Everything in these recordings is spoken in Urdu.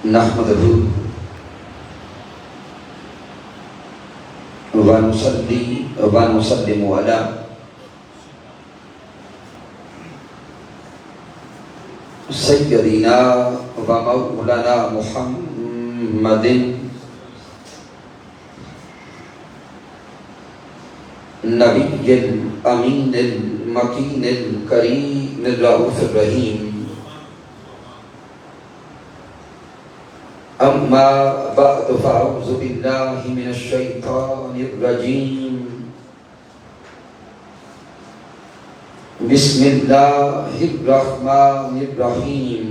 نحمده ونصلي ونسلم على سيدنا ومولانا محمد النبي الأمين المكين الكريم الرؤوف الرحيم. أما بعد فأعوذ بالله من الشيطان الرجيم. بسم الله الرحمن الرحيم.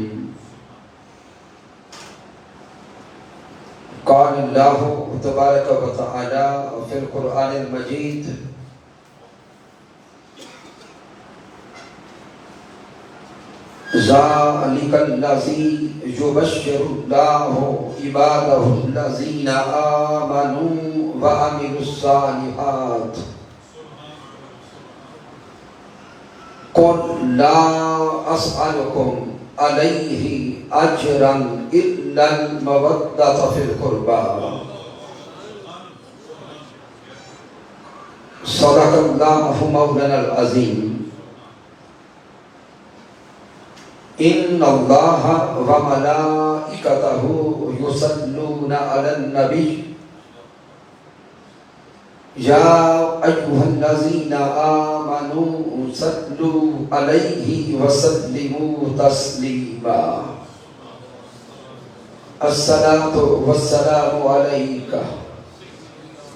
قال الله تبارك وتعالى في القرآن المجيد: ذَلِكَ الَّذِي يُبَشِّرُ اللَّهُ عِبَادَهُ الَّذِينَ آمَنُوا وَعَمِلُوا الصَّالِحَاتِ. قُلْ لَا أَسْأَلُكُمْ عَلَيْهِ أَجْرًا إِلَّا الْمَوَدَّةَ فِي الْقُرْبَى. صدق الله مولانا العظيم. إن الله وملائكته يصلون على النبي يا أيها الذين آمنوا صلوا عليه وسلموا تسليما. الصلاة والسلام عليك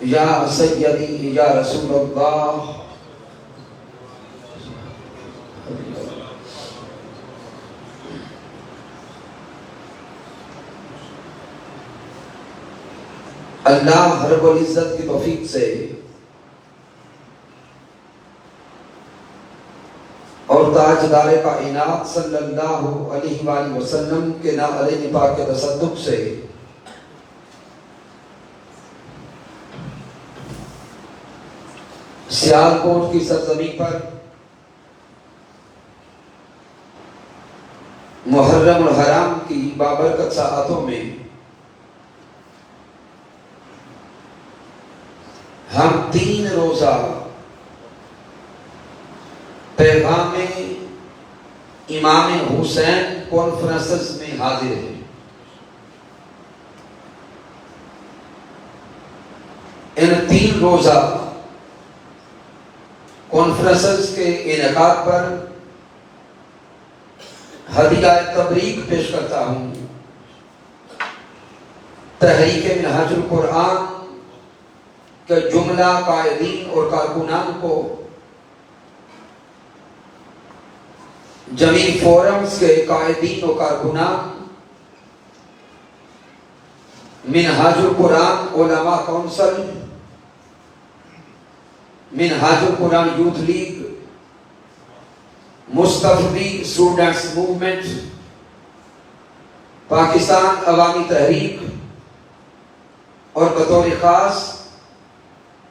يا سيدي يا رسول الله. اللہ رب العزت کی توفیق سے اور تاجدار کائنات صلی اللہ علیہ وآلہ وسلم کے نعلین پاک کے تصدق سے سیالکوٹ کی سرزمین پر محرم الحرام کی بابرکت ساعتوں میں ہم 3 روزہ پیغام امام حسین کانفرنسز میں حاضر ہیں. ان 3 روزہ کانفرنسز کے انعقاد پر ہدیہ تبریک پیش کرتا ہوں. تحریک منہاج القرآن کہ جملہ قائدین اور کارکنان کو، جمیع فورمز کے قائدین و کارکنان، منہاج القرآن علماء council, Minhaj ul-Quran youth league, Mustafavi students movement, Pakistan Awami Tehreek اور بطور خاص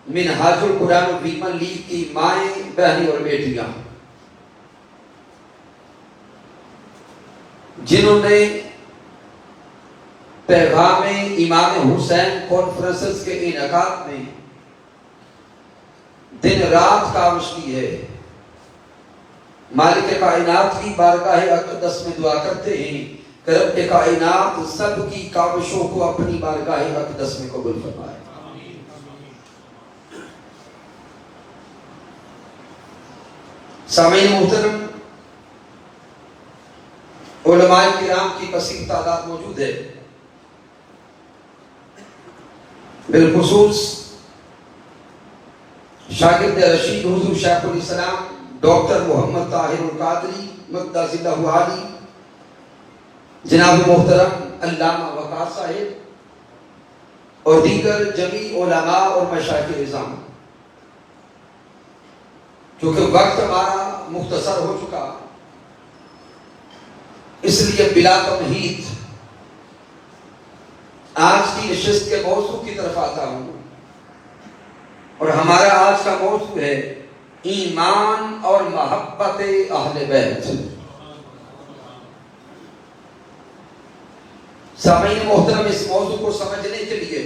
منہاج القرآن ویمن لیگ کی مائیں، بہنیں اور بیٹیاں، جنہوں نے پیغام امام حسین کانفرنسز کے انعقاد میں دن رات کاوش کی ہے. مالک کائنات کی بارگاہ اقدس میں دعا کرتے ہیں کہ رب کائنات سب کی کاوشوں کو اپنی بارگاہ اقدس میں قبول فرمائے. سامعین محترم، علماء کرام کی کثیر تعداد موجود ہے. بالخصوص شاگرد رشید حضور شیخ الاسلام ڈاکٹر محمد طاہر القادری مقدس اللہ علی، جناب محترم علامہ وقار صاحب اور دیگر جمیع علماء اور مشائخ نظام. کیونکہ وقت ہمارا مختصر ہو چکا، اس لیے بلا تمہید آج کی نشست کے موضوع کی طرف آتا ہوں. اور ہمارا آج کا موضوع ہے ایمان اور محبت اہل بیت. سامعین محترم، اس موضوع کو سمجھنے کے لیے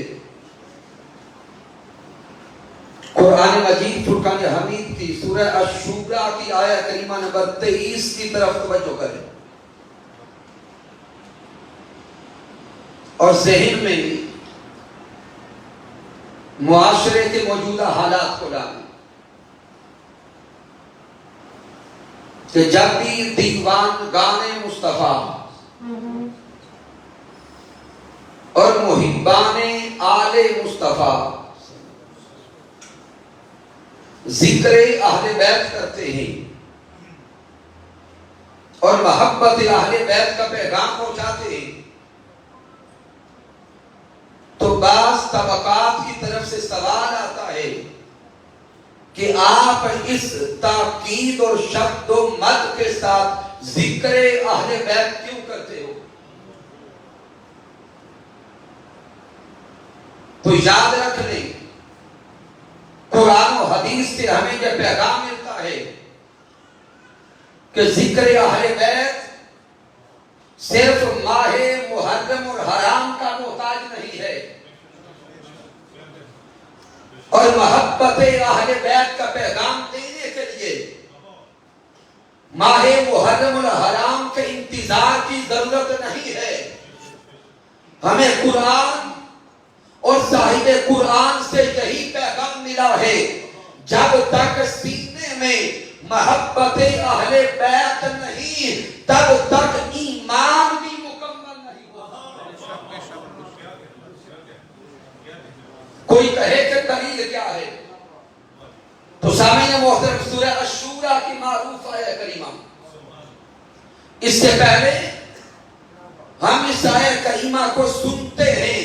قرآن مجید فرقان حمید کی سورہ الشورى کی آیہ کریمہ نمبر 23 کی طرف توجہ کریں اور ذہن میں معاشرے کے موجودہ حالات کو ڈالیں کہ جب بھی دیوان گانے مصطفیٰ اور محبان آل مصطفیٰ ذکر اہل بیت کرتے ہیں اور محبت اہل بیت کا پیغام پہنچاتے ہیں، تو بعض طبقات کی طرف سے سوال آتا ہے کہ آپ اس تاکید اور شد و مد کے ساتھ ذکر اہل بیت کیوں کرتے ہو؟ تو یاد رکھ لیں، قرآن و حدیث سے ہمیں یہ پیغام ملتا ہے کہ ذکر اہل بیت صرف ماہ محرم اور حرام کا محتاج نہیں ہے، اور محبت اہل بیت کا پیغام دینے کے لیے ماہ محرم اور حرام کے انتظار کی ضرورت نہیں ہے۔ ہمیں قرآن اور صاحب قرآن سے یہی پیغام ملا ہے، جب تک سینے میں محبت اہل بیت نہیں تب تک ایمان بھی مکمل نہیں ہوتا۔ کوئی کہے کہ دلیل کیا ہے؟ تو سامعین محترم، سورہ الشورى کی معروف آیہ کریمہ، اس سے پہلے ہم اس آیہ کریمہ کو سنتے ہیں،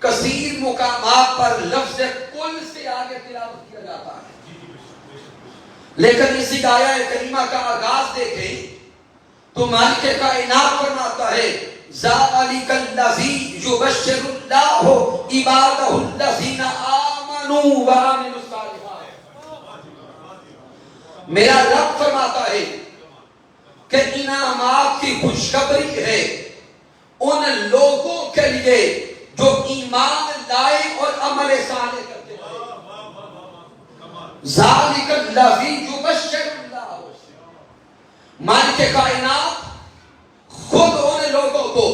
کثیر مقامات پر لفظ کل سے آگے تلاوت کیا جاتا ہے، لیکن اسی آیہ کریمہ کا آغاز دیکھیں تو مالک کائنات فرماتا ہے ذَلِكَ الَّذِي يُبَشِّرُ اللَّهُ عِبَادَهُ الَّذِينَ آمَنُوا وَعَمِلُوا الصَّالِحَاتِ۔ میرا رب فرماتا ہے کہ انعامات کی خوشخبری ہے ان لوگوں کے لیے جو ایمان لائے اور عمل صالح کرتے ہیں۔ ذَلِكَ الَّذِي يُبَشِّرُ اللَّهُ، مالک کائنات خود ان لوگوں کو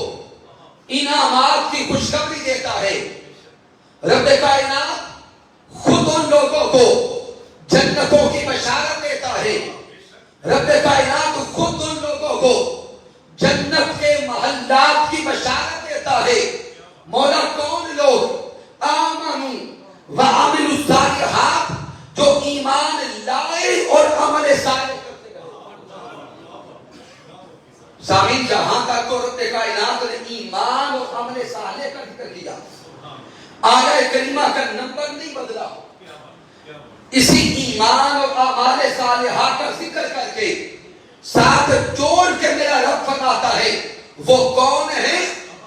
انعامات کی خوشخبری دیتا ہے۔ رب کائنات خود ان لوگوں کو جنتوں کی بشارت دیتا ہے۔ رب کائنات خود ان لوگوں کو جنت کے محلات کی بشارت دیتا ہے۔ مولا کون لوگ؟ آمنوا وعملوا الصالحات، جو ایمان لائے اور عمل صالح کرتے گئے۔ سامعین، جہاں تک تو رب کائنات نے ایمان اور عمل صالح کا ذکر کیا، آیہ کریمہ کا نمبر نہیں بدلا، اسی ایمان اور اعمال صالحہ کا ذکر کر کے ساتھ جوڑ کے میرا رب فرماتا ہے وہ کون ہے؟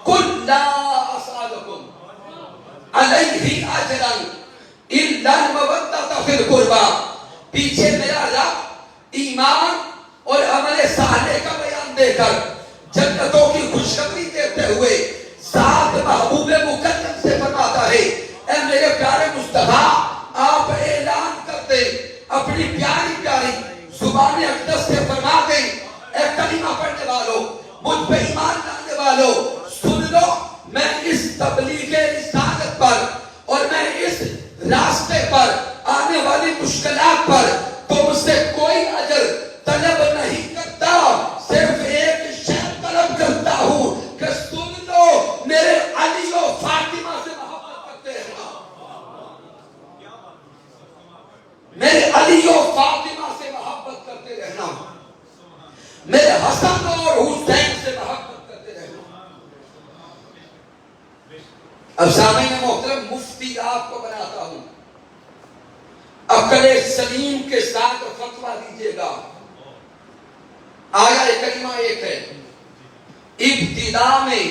قُلْ لَا أَسْأَلُكُمْ عَلَيْهِ أَجْرًا إِلَّا الْمَوَدَّةَ فِي الْقُرْبَى۔ پیچھے میرا رب ایمان اور عمل صالح کا بیان دے کر جنتوں کی خوشخبری دیتے ہوئے ساتھ محبوب مکرم سے فرماتا ہے اے میرے پیارے مصطفیٰ، آپ اعلان کر دیں اپنی پیاری پیاری زبان اقدس سے فرما دیں، اے کلمہ پڑھنے والوں، مجھ پہ ایمان لانے والوں، سن لو، میں اس تبلیغ رسالت پر اور میں اس راستے پر آنے والی مشکلات پر تم سے کوئی اجر طلب نہیں کرتا، صرف ایک شے طلب کرتا ہوں کہ سن لو، میرے علی و فاطمہ سے محبت کرتے رہنا، میرے علی و فاطمہ سے محبت کرتے رہنا، میرے حسن اور حسین سے محبت کرتے رہنا۔ اب سامعین محترم، مفتی آپ کو بناتا ہوں، عقل سلیم کے ساتھ فتویٰ دیجیے گا۔ آیہ کریمہ ایک ہے، ابتدا میں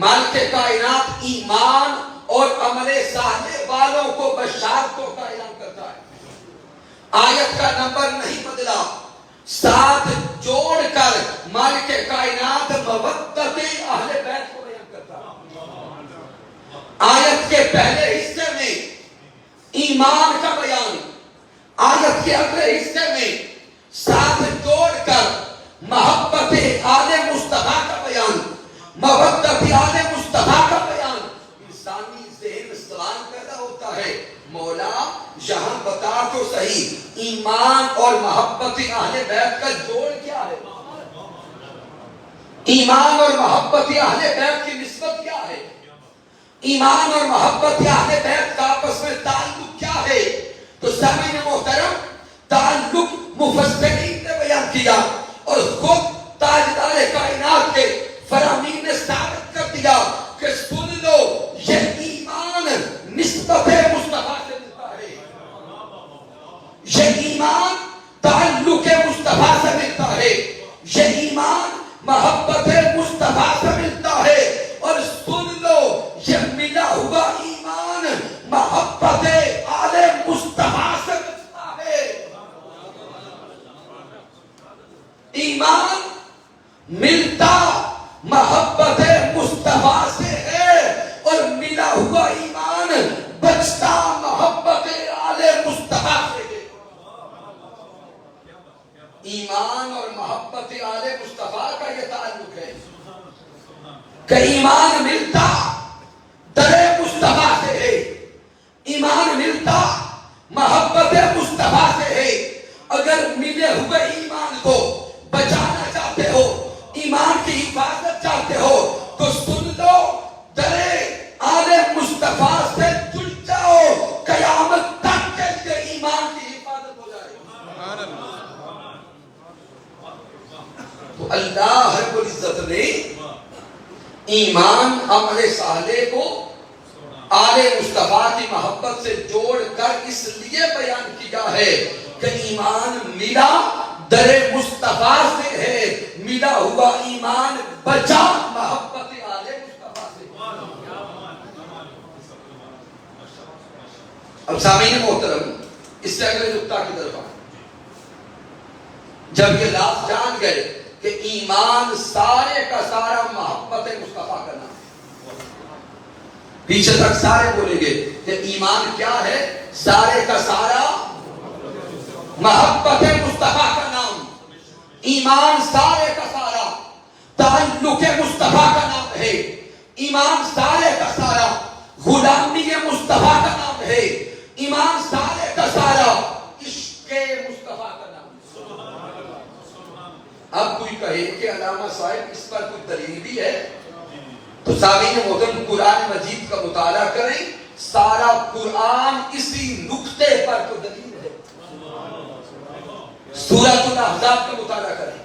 مالک کائنات ایمان اور عمل صالح والوں کو بشارتوں کا اعلان کرتا ہے، آیت کا نمبر نہیں بدلا، ساتھ جوڑ کر مالک کائنات مودت اہل بیت کو بیان کرتا ہے۔ آیت کے پہلے حصے میں ایمان کا بیان، آیت کے اگلے حصے میں ساتھ جوڑ کر محبت آل مصطفیٰ کا بیان، محبت آل مصطفیٰ کا بیان، انسانی ذہن سوال پیدا ہوتا ہے، مولا یہاں بتا تو صحیح ایمان اور محبت اہل بیت کا جوڑ کیا ہے؟ ایمان اور محبت اہل بیت کی نسبت کیا ہے؟ ایمان اور محبت اہل بیت کا آپس میں تعلق کیا ہے؟ تو سامعین محترم، تعلق مفسرین نے بیان کیا اور خود تاجدار کائنات کے فرامین نے ثابت کر دیا کہ سن لو یہ ایمان نسبت مصطفیٰ سے ملتا ہے، یہ ایمان تعلق مصطفیٰ سے ملتا ہے، یہ ایمان محبت مصطفیٰ سے ملتا ہے، اور سن لو یہ ملا ہوا ایمان محبت آل مصطفیٰ سے ملتا ہے۔ ایمان ملتا محبت مصطفیٰ سے ہے اور ملا ہوا ایمان بچتا محبت آل مصطفیٰ سے ہے۔ ایمان اور محبت آل مصطفیٰ کا یہ تعلق ہے کہ ایمان ملتا در مصطفیٰ سے ہے، ایمان ملتا محبت مصطفیٰ سے ہے۔ اگر ملے ہوئے ایمان کو بچانا چاہتے ہو، ایمان کی حفاظت چاہتے ہو، تو سن لو در آل مصطفیٰ سے جڑ جاؤ، قیامت تک کے لیے ایمان کی حفاظت ہو جائے۔ تو اللہ رب العزت نے ایمان عمل صالح کو آل مصطفیٰ کی محبت سے جوڑ کر اس لیے بیان کیا ہے کہ ایمان ملا در مصطفیٰ سے ہے، ملا ہوا ایمان بچا محبت آل مصطفیٰ سے۔ اب سامعین محترم، اس سے اگلے نقطہ کی طرف آئیں۔ جب یہ لفظ جان گئے کہ ایمان سارے کا سارا محبت مصطفیٰ کا نام، پیچھے تک سارے بولیں گے کہ ایمان کیا ہے؟ سارے کا سارا محبت مصطفیٰ کا نام، ایمان سارے کا سارا تعلق مصطفیٰ کا نام ہے، ایمان سارے کا سارا غلامی مصطفیٰ کا نام ہے، ایمان سارے کا سارا عشق مصطفیٰ کا نام ہے۔ اب کوئی کہے کہ علامہ صاحب اس پر کوئی دلیل بھی ہے، تو سامعین محترم قرآن مجید کا مطالعہ کریں، سارا قرآن اسی نقطے پر تو دلیل ہے۔ سورۃ الاحزاب کا مطالعہ کریں،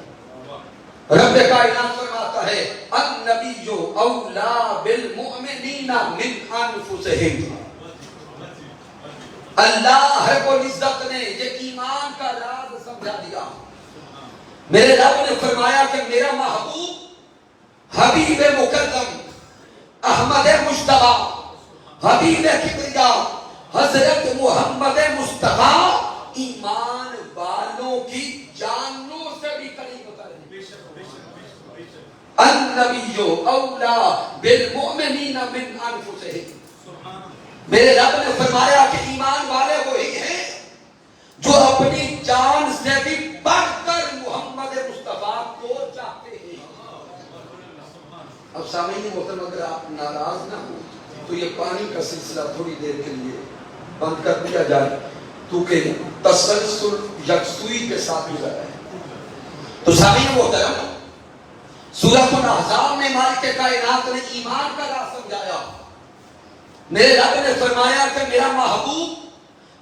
رب کائنات فرماتا ہے النبی اولا بالمؤمنین من انفسہم۔ اللہ رب العزت نے یہ ایمان کا راز سمجھا دیا۔ میرے رب نے فرمایا کہ میرا محبوب حبیب مکرم احمد مجتبیٰ حبیب کبریا حضرت محمد مصطفیٰ ایمان والوں کی جانوں سے بھی قریب ہے۔ النبی اولا بالمؤمنین من انفسہم۔ میرے رب نے فرمایا کہ ایمان والے وہی ہیں جو اپنی جان سے بھی بڑھ کر محمد مصطفیٰ کو چاہتے ہیں۔ اب سامعین محترم، اگر آپ ناراض نہ ہو تو یہ پانی کا سلسلہ تھوڑی دیر کے لیے بند کر دیا جائے، کیونکہ تسلسل یکسوئی کے ساتھ ہو رہا ہے۔ تو سامعین محترم، سورۃ الاحزاب میں مالک کائنات نے ایمان کا راز سمجھایا۔ میرے رب نے فرمایا کہ میرا محبوب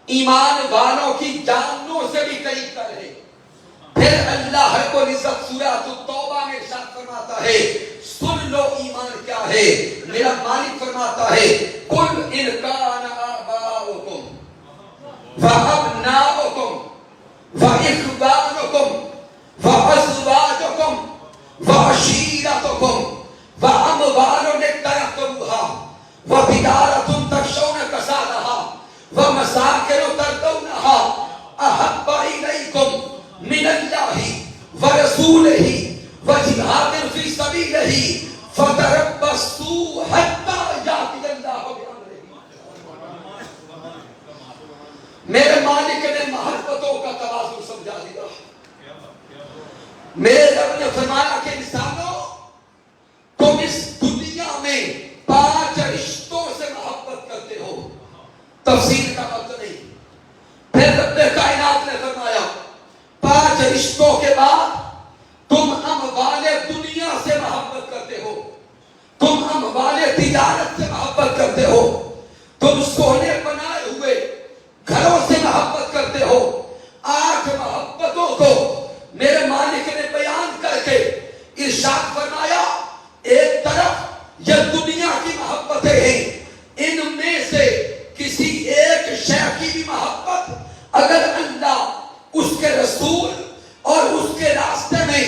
ایمان والوں کی جانوں سے بھی قریب تر ہے۔ پھر اللہ رب العزت سورۃ التوبہ میں ارشاد فرماتا ہے سن لو ایمان کیا ہے۔ میرا مالک فرماتا ہے قل ان کان آباؤکم وابناؤکم واخوانکم وازواجکم وعشیرتکم واموال اقترفتموها وتجارة تخشون كسادها ومساكن ترضونها أحب إليكم من الله ورسوله وجهاد في سبيله فتربصوا حتى يأتي الله بأمره۔ تفصیل کا وقت نہیں. پھر رب کائنات نے فرمایا 5 رشتوں کے بعد تم اموال دنیا سے محبت کرتے ہو, تم اموال تجارت سے محبت کرتے ہو, تم سونے بنائے ہوئے گھروں سے محبت کرتے ہو. 8 محبتوں کو میرے مالک نے بیان کر کے ارشاد فرمایا ایک طرف یہ دنیا کی محبتیں ہیں, ان میں سے کسی ایک شے کی بھی محبت اگر اللہ اس کے رسول اور اس کے راستے میں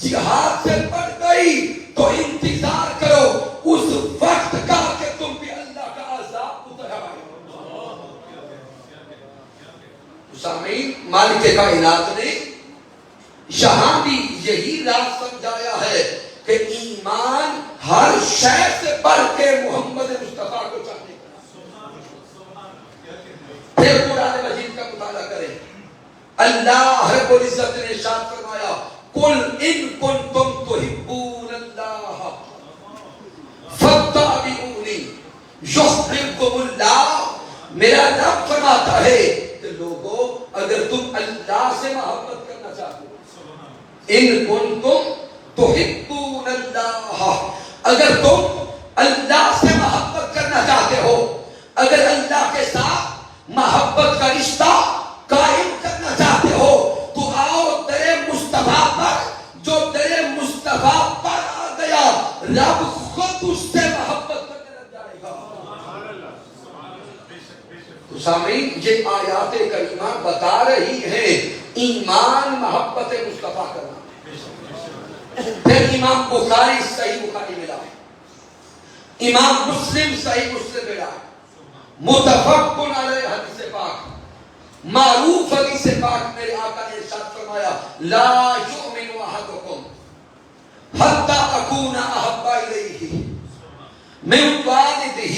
جہاد سے بڑھ گئی تو انتظار کرو اس وقت کا کہ تم بھی اللہ کا عذاب اتر آئے. سامعین, مالک کائنات نے یہاں بھی یہی راز سمجھایا ہے کہ ایمان ہر شے سے بڑھ کے محمد مصطفیٰ کو چاہنے کا. پھر قرآن مجید کا مطالعہ کریں. اللہ رب العزت نے ارشاد فرمایا قل ان کنتم تحبون اللہ فاتبعونی یحببکم اللہ. میرا رب فرماتا ہے کہ لوگوں اگر تم اللہ سے محبت کرنا چاہتے ہو, ان کنتم تحبون اللہ, اگر تم اللہ سے محبت کرنا چاہتے ہو, اگر اللہ کے ساتھ محبت کا رشتہ قائم کرنا چاہتے ہو تو آؤ در مصطفیٰ پر. جو در مصطفیٰ پر آ گیا رب خود اس سے محبت کرنے لگ جائے گا. تو سامعین, یہ آیات کریمہ بتا رہی ہیں ایمان محبت مصطفیٰ کرنا. پھر امام بخاری صحیح بخاری ملا, امام مسلم صحیح مسلم ملا, متفق علیہ حدیث پاک, معروف حدیث پاک. میرے آقا نے ارشاد فرمایا لا یؤمن احدکم حتی اکون احب الیہ من والدہ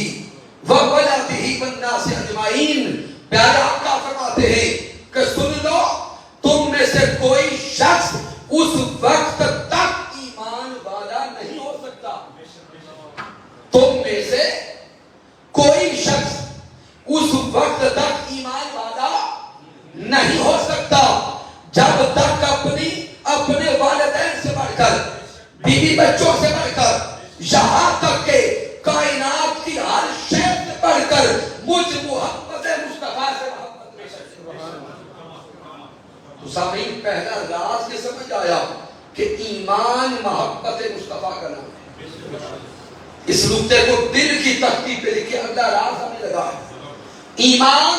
وولدہ والناس اجمعین. پیارے آقا فرماتے ہیں کہ سن لو, تم میں سے کوئی شخص اس وقت تک ایمان والا نہیں ہو سکتا, تم میں سے کوئی شخص اس وقت تک ایمان والا نہیں ہو سکتا جب تک اپنے والدین سے بڑھ کر, بیوی بچوں سے بڑھ کر, یہاں تک کہ کائنات کی ہر شے سے بڑھ کر مجھ محمد مصطفیٰ سے محبت میں شکر. تو سامعین, پہلا راز یہ سمجھ آیا کہ ایمان محبت مصطفیٰ کا نام ہے. اس نقطے کو دل کی تختی پہ لکھے اگلا راز ہمیں لگا ایمان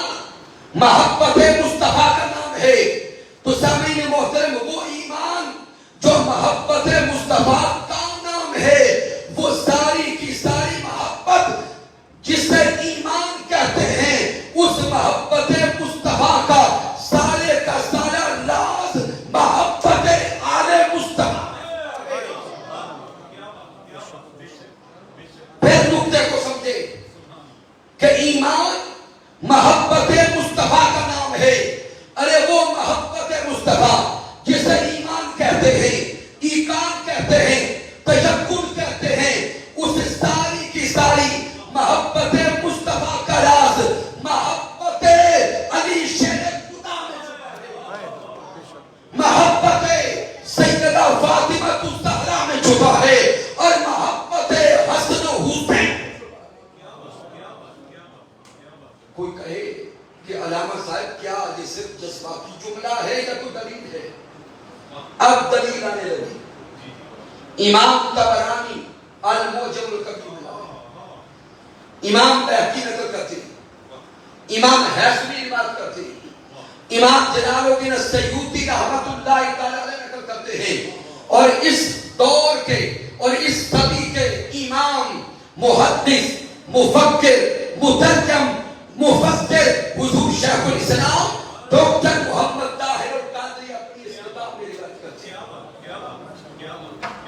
محبت مصطفیٰ کا نام ہے. تو سامعین محترم, وہ ایمان جو محبت مصطفیٰ کا نام ہے وہ ساری کی ساری محبت جسے ایمان کہتے ہیں اس محبت مصطفیٰ کا سارے کا سارا راز محبت آل مصطفیٰ. پھر نقطے کو سمجھے کہ ایمان محبت مصطفیٰ کا نام ہے. ارے وہ محبت مصطفیٰ جسے ایمان کہتے ہیں, ایقان کہتے ہیں, تیقن کہتے ہیں, اس ساری کی ساری محبت مصطفیٰ کا راز محبت علی شیر خدا میں چھپا ہے, محبت سیدہ فاطمہ الزہرا میں چھپا ہے, اور محبت حسن و حسین. کوئی کہے کہ علامہ صاحب کیا یہ صرف جذباتی جملہ ہے یا کوئی دلیل ہے؟ اب دلیل آنے لگی. امام طبرانی المعجم الکبیر میں لایا, امام بہقی نقل کرتے, امام حیثمی روایت کرتے, امام جلال الدین السیوطی رحمۃ اللہ تعالی علیہ نقل کرتے ہیں. اور اس دور کے اور اس صدی کے امام, محدث, مفکر, مترجم, مفسر حضور شیخ الاسلام ڈاکٹر محمد طاہر القادری اپنی اس کتاب میں روایت کرتے ہیں.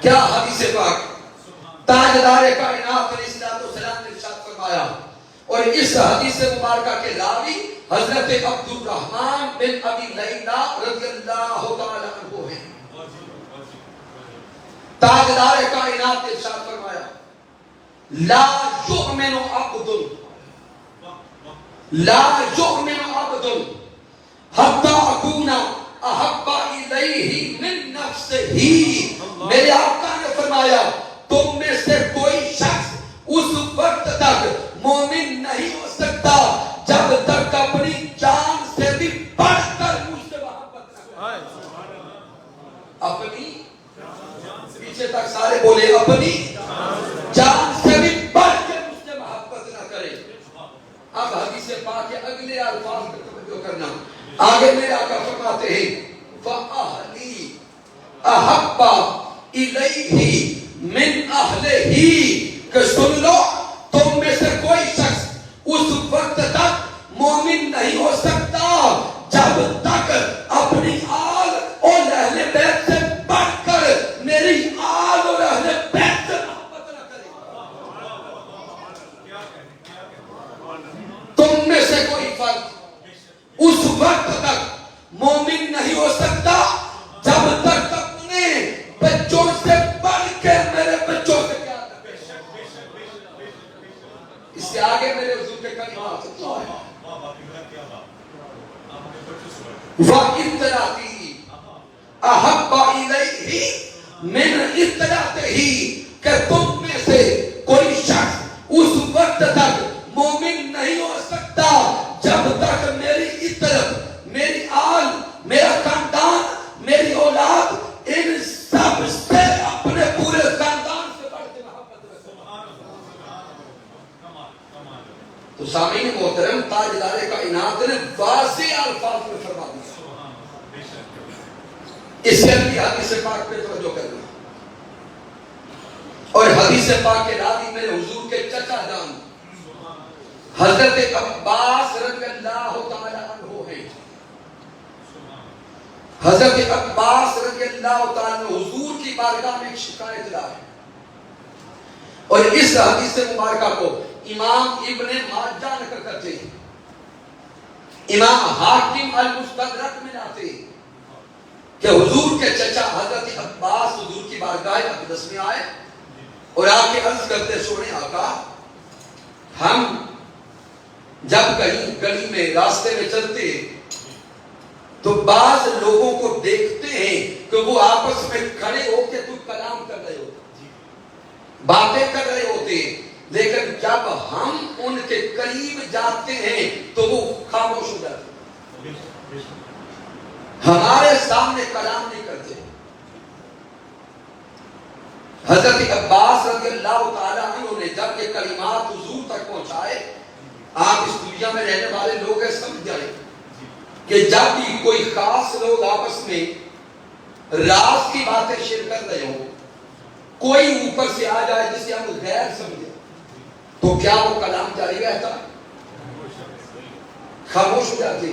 کیا حدیث پاک تاجدار کائنات علیہ السلام نے ارشاد فرمایا, اور اس حدیث مبارکہ کے راوی حضرت عبد الرحمن بن ابی لیلہ رضی اللہ تعالی عنہ ہیں. تاجدار کائنات نے ارشاد فرمایا لا یؤمن عبد لا یؤمن عبد حتی اکون احب الیہ من نفسہ. میرے آقا نے فرمایا تم میں سے کوئی شخص اس وقت تک مومن نہیں ہو سکتا جب تک اپنی جان سے بھی بڑھ کر مجھ سے محبت نہ کرے. اپنی پیچھے تک سارے بولے اپنی جان سے بھی بڑھ کے مجھ سے محبت نہ کرے. اب حدیث پاک کے اگلے الفاظ پر توجہ کرنا. آگے میرے آقا فرماتے ہیں فَأَهْلِي أَحَبَّ إِلَيْهِ مِنْ أَهْلِهِ. کہ سن لو تم میں سے کوئی شخص اس وقت تک مومن نہیں ہو سکتا جب تک اپنی آل اور اہل بیت سے بڑھ کر میری آل اور اہل بیت سے محبت نہ کرے. تم میں سے کوئی فرد اس وقت تک مومن نہیں ہو سکتا جب تک اپنے بچوں سے بڑھ کے میرے بچوں سے پیار نہ کرے. اس سے آگے میرے حضور کے کلمات وَإِطْرَاتِهِ أَحَبَّ إِلَيْهِ مِنْ إِطْرَاتِهِ. کہ تم میں سے کوئی شخص اس وقت تک مومن نہیں ہو سکتا جب تک میری اطرت، میری آل، میرا خاندان، میری اولاد ان سب سے اپنے پورے خاندان سے بڑھ کے محبت رکھے. تو سامعین محترم، تاجدار کائنات نے واضح الفاظ میں فرما دیا. اس کے لیے حدیث پاک پہ توجہ کرنا. اور حدیث پاک کے راوی میرے حضور کے چچا جان حضرت عباس رضی اللہ تعالی عنہ ہیں. حضرت عباس رضی اللہ تعالی عنہ حضور کی بارگاہ میں ایک شکایت لائے اور اس حدیث مبارکہ کو امام ابن ماجہ نقل کرتے ہیں، امام حاکم المستدرک میں لاتے ہیں کہ حضور کے چچا حضرت عباس حضور کی بارگاہ اقدس میں آئے اور آ کے عرض کرتے سونے آقا، ہم جب کہیں گلی میں راستے میں چلتے تو بعض لوگوں کو دیکھتے ہیں کہ وہ آپس میں کھڑے ہو کے کوئی کلام کر رہے ہوتے، باتیں کر رہے ہوتے، لیکن جب ہم ان کے قریب جاتے ہیں تو وہ خاموش ہو جاتے، ہمارے سامنے کلام نہیں کرتے. حضرت عباس رضی اللہ تعالی عنہ نے جب یہ کلمات حضور تک پہنچائے، آپ اس دنیا میں رہنے والے لوگ سمجھ جائیں کہ جب بھی کوئی خاص لوگ آپس میں راز کی باتیں شیئر کر رہے ہوں، کوئی اوپر سے آ جائے جسے ہم غیر سمجھیں، تو کیا وہ کلام جاری رہتا؟ خاموش ہو جاتے.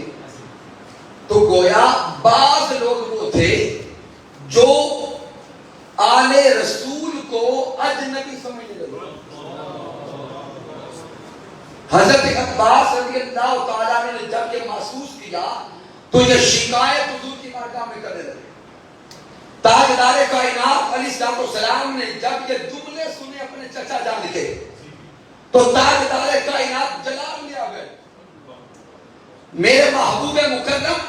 تو گویا بعض لوگ وہ تھے جو آل رسول کو اجنبی سمجھنے لگے. حضرت عباس رضی اللہ تعالیٰ نے جب یہ محسوس کیا تو یہ شکایت حضور کی بارگاہ میں کرنے لگے. تاجدار کائنات علیہ السلام نے جب یہ جملے سنے اپنے چچا جان کے تو تاجدار کائنات جلال میں آ گئے. میرے محبوب مکرم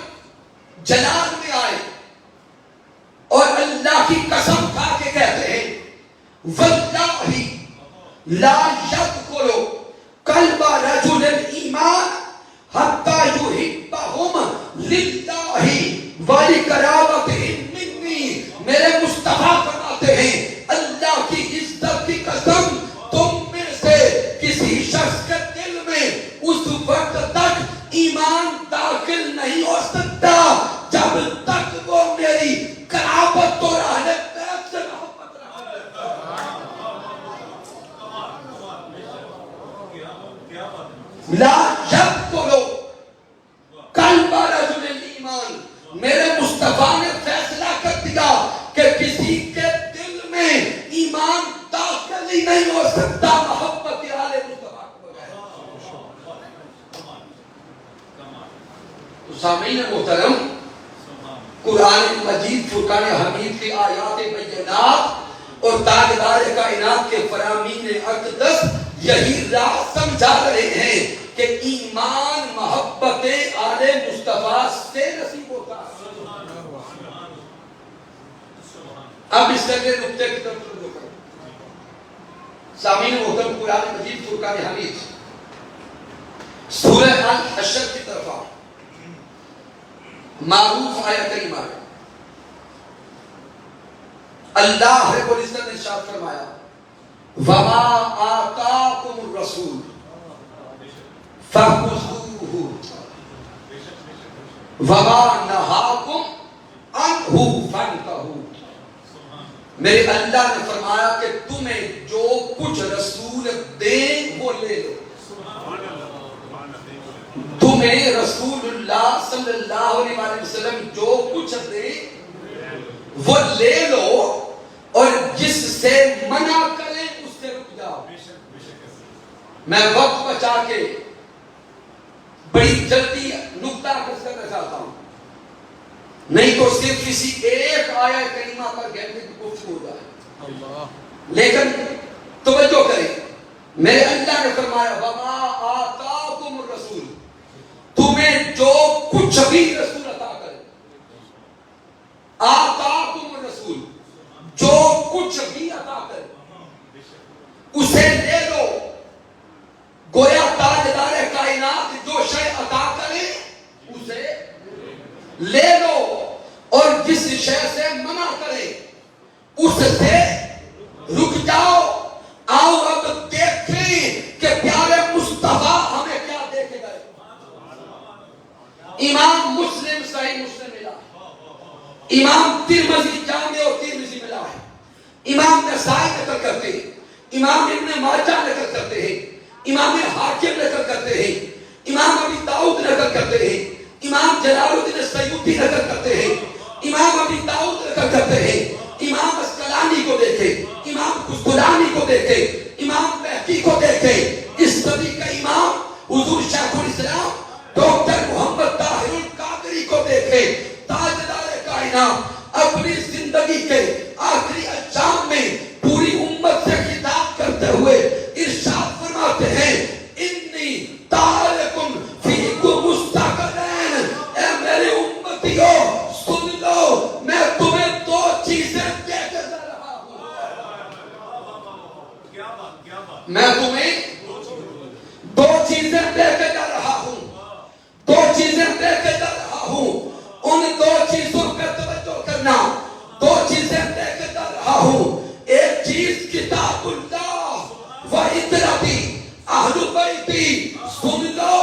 جلال میں آئے اور اللہ کی قسم کھا کے کہتے ہیں واللہ لا یدخل قلب رجل ایمان حتی یحبہم للہ ولقرابتہم منی. میرے مصطفیٰ فرماتے ہیں اللہ کی عزت کی قسم تم میں سے کسی شخص کے دل میں اس وقت تک ایمان داخل نہیں ہو سکتا جب تک وہ میری قرابت اور اہل بیت سے محبت رکھے. لا یدخل قلب رجل ایمان. میرے مصطفیٰ نے فیصلہ کر دیا کہ کسی کے دل میں ایمان داخل ہی نہیں ہو سکتا محبت اہل مصطفیٰ کو بغیر. تو سامعین محترم، قرآن مجید فرقان حمید کی آیات بینات اور تاجدار کائنات کے فرامین اقدس یہی راہ سمجھا رہے ہیں کہ ایمان اب اس طرح نقطے کی طرف توجہ کریں. سامعین محترم، قرآن مجید فرقان حمید سورہ الحشر کی طرف آؤ. معروف آیت کریمہ ہے. اللہ رب العزت نے ارشاد فرمایا وَمَا آتَاكُمُ الرَّسُولُ فَخُذُوهُ وَمَا نَهَاكُمْ عَنْهُ فَانْتَهُوا. میرے اللہ نے فرمایا کہ تمہیں جو کچھ رسول دیں وہ لے لو. تمہیں رسول اللہ صلی اللہ علیہ وسلم جو کچھ دیں وہ لے لو، اور جس سے منع کریں اس سے رک جاؤ. میں وقت بچا کے بڑی جلدی نقطہ عرض کرنا چاہتا ہوں، نہیں تو صرف اسی ایک آیت کریمہ پر گھنٹے کی گفتگو ہو جائے. لیکن توجہ کریں، میرے اللہ نے فرمایا وَمَا آتَاكُمُ الرَّسُولُ، تمہیں جو کچھ بھی رسول عطا کرے. آتاکم الرسول، جو کچھ بھی عطا کرے اسے لے لو. گویا تاجدار کائنات جو شے عطا کرے اسے لے لو، اور جس شے سے منع کرے اس سے رک جاؤ. آؤ اب دیکھیں کہ پیارے مصطفیٰ ہمیں کیا دے کے گئے. امام مسلم صحیح مسلم ملا، امام ترمذی جامع اور ترمذی ملا ہے، امام نسائی نقل کرتے ہیں، امام ابن ماجہ نقل کرتے ہیں، امام حاکم نقل کرتے ہیں، امام ابی داؤد نقل کرتے ہیں، امام جلال الدین سیوطی نقل کرتے ہیں، امام ابی داؤد نقل کرتے ہیں. امام اسقلانی کو دیکھیں، امام قسطلانی کو دیکھیں، امام بہقی کو دیکھیں. اس صدی کا امام حضور شیخ الاسلام ڈاکٹر محمد طاہر القادری کو دیکھیں. تاجدار کائنات اپنی زندگی کے آخری ایام میں پوری امت سے خطاب کرتے ہوئے ارشاد فرماتے ہیں انی تارکم فیکم مستقلین. اے میرے امتیوں سن لو، میں تمہیں دو چیزیں دے کے جا رہا ہوں. میں تمہیں دو چیزیں دے کے جا رہا ہوں، دو چیزیں دے کے جا رہا ہوں. ان دو چیزوں پہ توجہ کرنا. دو چیزیں دے کے جا رہا ہوں. ایک چیز کتاب اللہ و اطرتی اہل بیتی. سن لو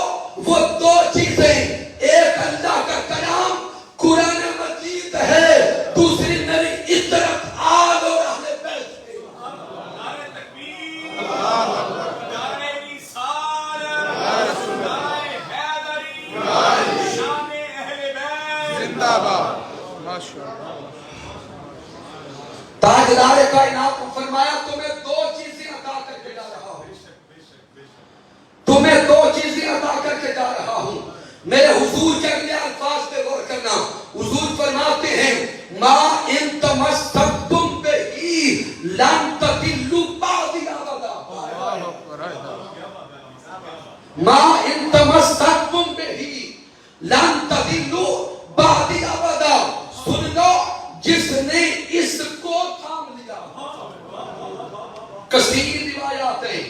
وہ دو چیزیں، ایک اللہ کا کلام قرآن مجید ہے، دوسری میری اطرت آل اور اہل بیت ہے. نعرہ تکبیر، نعرہ رسالت، نعرہ حیدری، شان اہل بیت زندہ باد. تاجدار کائنات کو فرمایا تمہیں دو چیزیں عطا کر کے جا رہا ہوں، تمہیں دو چیزیں عطا کر کے جا رہا ہوں. میرے حضور کے اگلے الفاظ پہ غور کرنا. حضور فرماتے ہیں ما ان تمسکتم بہی لن تضلوا بعدی ابدا. ما ان تمسکتم بہی لن تضلوا بعدی ابدا. سن لو جس نے اس کو تھام لیا. کثیر روایات ہیں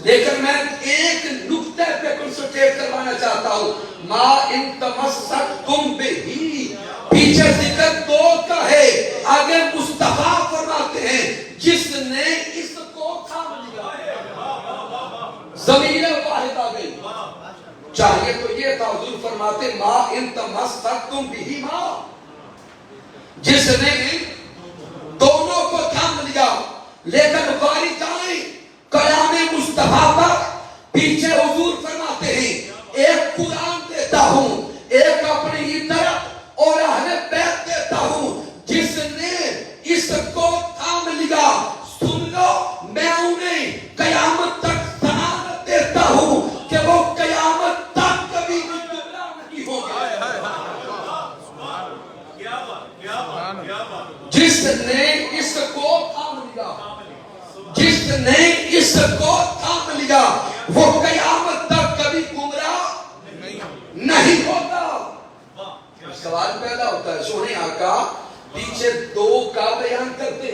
لیکن میں ایک نقطے پہ کنسنٹریٹ کروانا چاہتا ہوں. ما ان تمسکتم بہی، پیچھے ذکر دو کا ہے، آگے مصطفیٰ فرماتے ہیں جس نے اس کو تھام لیا. ضمیر واحد آ گئی. چاہیے تو یہ تھا حضور فرماتے ما ان تمسکتم بہی، ما جس نے دونوں کو تھام لیا. لیکن باری جائیں کلام مصطفیٰ پر، پیچھے حضور فرماتے ہیں ایک قرآن دیتا ہوں، ایک اپنی طرف اور اہل بیت دیتا ہوں. جس نے اس کو تھام لیا سن لو میں انہیں قیامت تک ضمانت دیتا ہوں کہ وہ قیامت تک کبھی بھی گمراہ نہیں ہوں گے. جس نے اس کو تھام لیا، جس نے اس کو تھام لیا وہ قیامت تک کبھی گمراہ نہیں ہوتا. سوال پیدا ہوتا ہے سونے آقا پیچھے دو کا بیان کرتے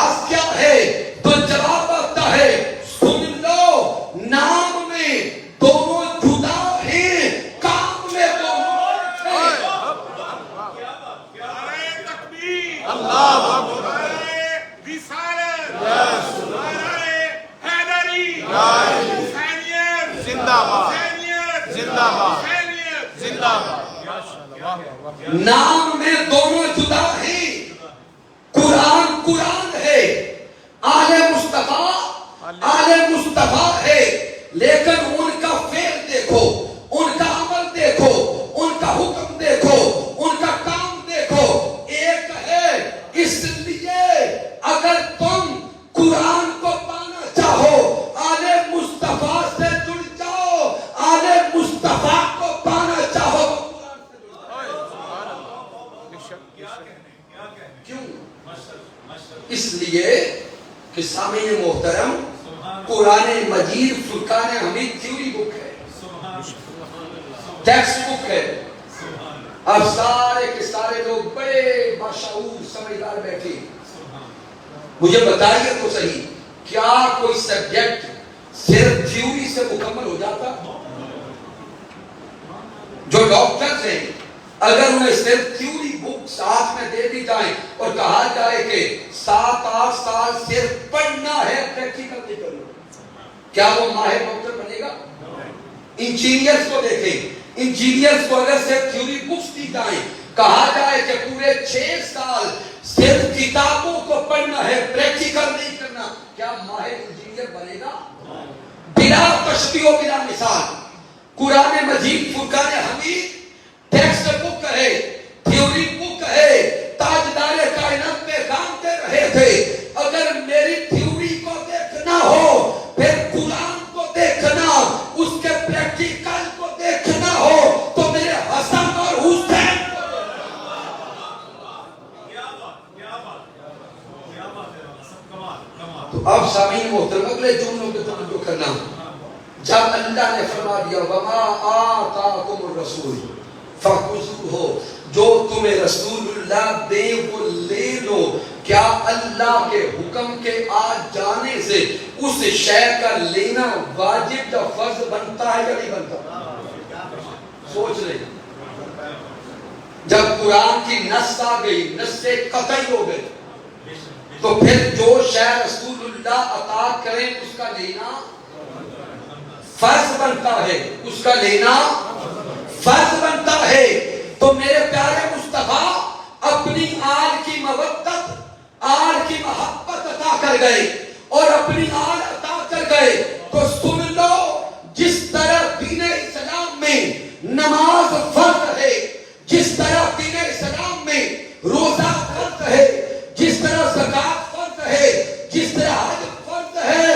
نماز کیا ہے؟ تو جواب آتا ہے سن لو، نام میں دونوں جدا ہیں، کام میں دونوں ہیں۔ اللہ اکبر، رسالت، حیدری، حسینیت، زندہ باد، زندہ باد، زندہ باد۔ نام میں دونوں جدا ہیں، قرآن قرآن ہے، آل مصطفیٰ آل مصطفیٰ ہے، لیکن ان کا فعل دیکھو، ان کا عمل دیکھو، ان کا حکم دیکھو، ان کا کام دیکھو، ایک ہے۔ اس لیے اگر تم قرآن کو پانا چاہو، آل مصطفیٰ سے جڑ جاؤ، آل مصطفیٰ کو پانا چاہو کیوں؟ اس لیے کہ سامعین محترم، قرآن مجید فرقان حمید تھیوری بک ہے، ٹیکسٹ بک ہے۔ اب سارے کے سارے لوگ بڑے باشعور سمجھدار بیٹھے، مجھے بتائیے تو صحیح، کیا کوئی سبجیکٹ صرف تھیوری سے مکمل ہو جاتا؟ جو ڈاکٹرز ہیں، اگر انہیں صرف تھیوری بک ساتھ میں دے دی جائیں اور کہا جائے کہ 7-8 سال صرف پڑھنا ہے، پریکٹیکل نہیں کرنا، کیا وہ ماہر ڈاکٹر بنے گا؟ انجینئرز کو دیکھیں، انجینئرز کو اگر صرف تھیوری بکس دی جائیں، کہا جائے کہ پورے 6 سال صرف کتابوں کو پڑھنا ہے، پریکٹیکل نہیں کرنا، کیا ماہر انجینئر بنے گا؟ بلا تشبیہ و بلا مثال قرآن مجید فرقان حمید ٹیکسٹ بک ہے، تھیوری بک ہے، تاجدار کائنات پہ کام دے رہے تھے۔ اگر میری تھیوری کو دیکھنا ہو، پھر قرآن کو دیکھنا، اس کے پریکٹیکل کو دیکھنا ہو، تو میرے حسن اور حسین کو تو اب سامعین محترم اگلے جملوں پہ توجہ کرنا۔ جب اللہ نے فرما دیا وما آتاکم الرسول فخذوہ، جو تمہیں رسول اللہ دے وہ لے لو، کیا اللہ کے حکم کے آ جانے سے اس شے کا لینا واجب یا فرض بنتا ہے یا نہیں بنتا؟ سوچ رہے، جب قرآن کی نص آ گئی، نص سے قطعی ہو گئی، تو پھر جو شے رسول اللہ عطا کریں اس کا لینا فرض بنتا ہے، اس کا لینا فرض بنتا ہے۔ تو میرے پیارے مصطفیٰ اپنی آل کی مودت، آل کی محبت عطا کر گئے اور اپنی آل عطا کر گئے، تو سن لو، جس طرح دین اسلام میں نماز فرض ہے، جس طرح دین اسلام میں روزہ فرض ہے، جس طرح زکات فرض ہے، جس طرح حج فرض ہے،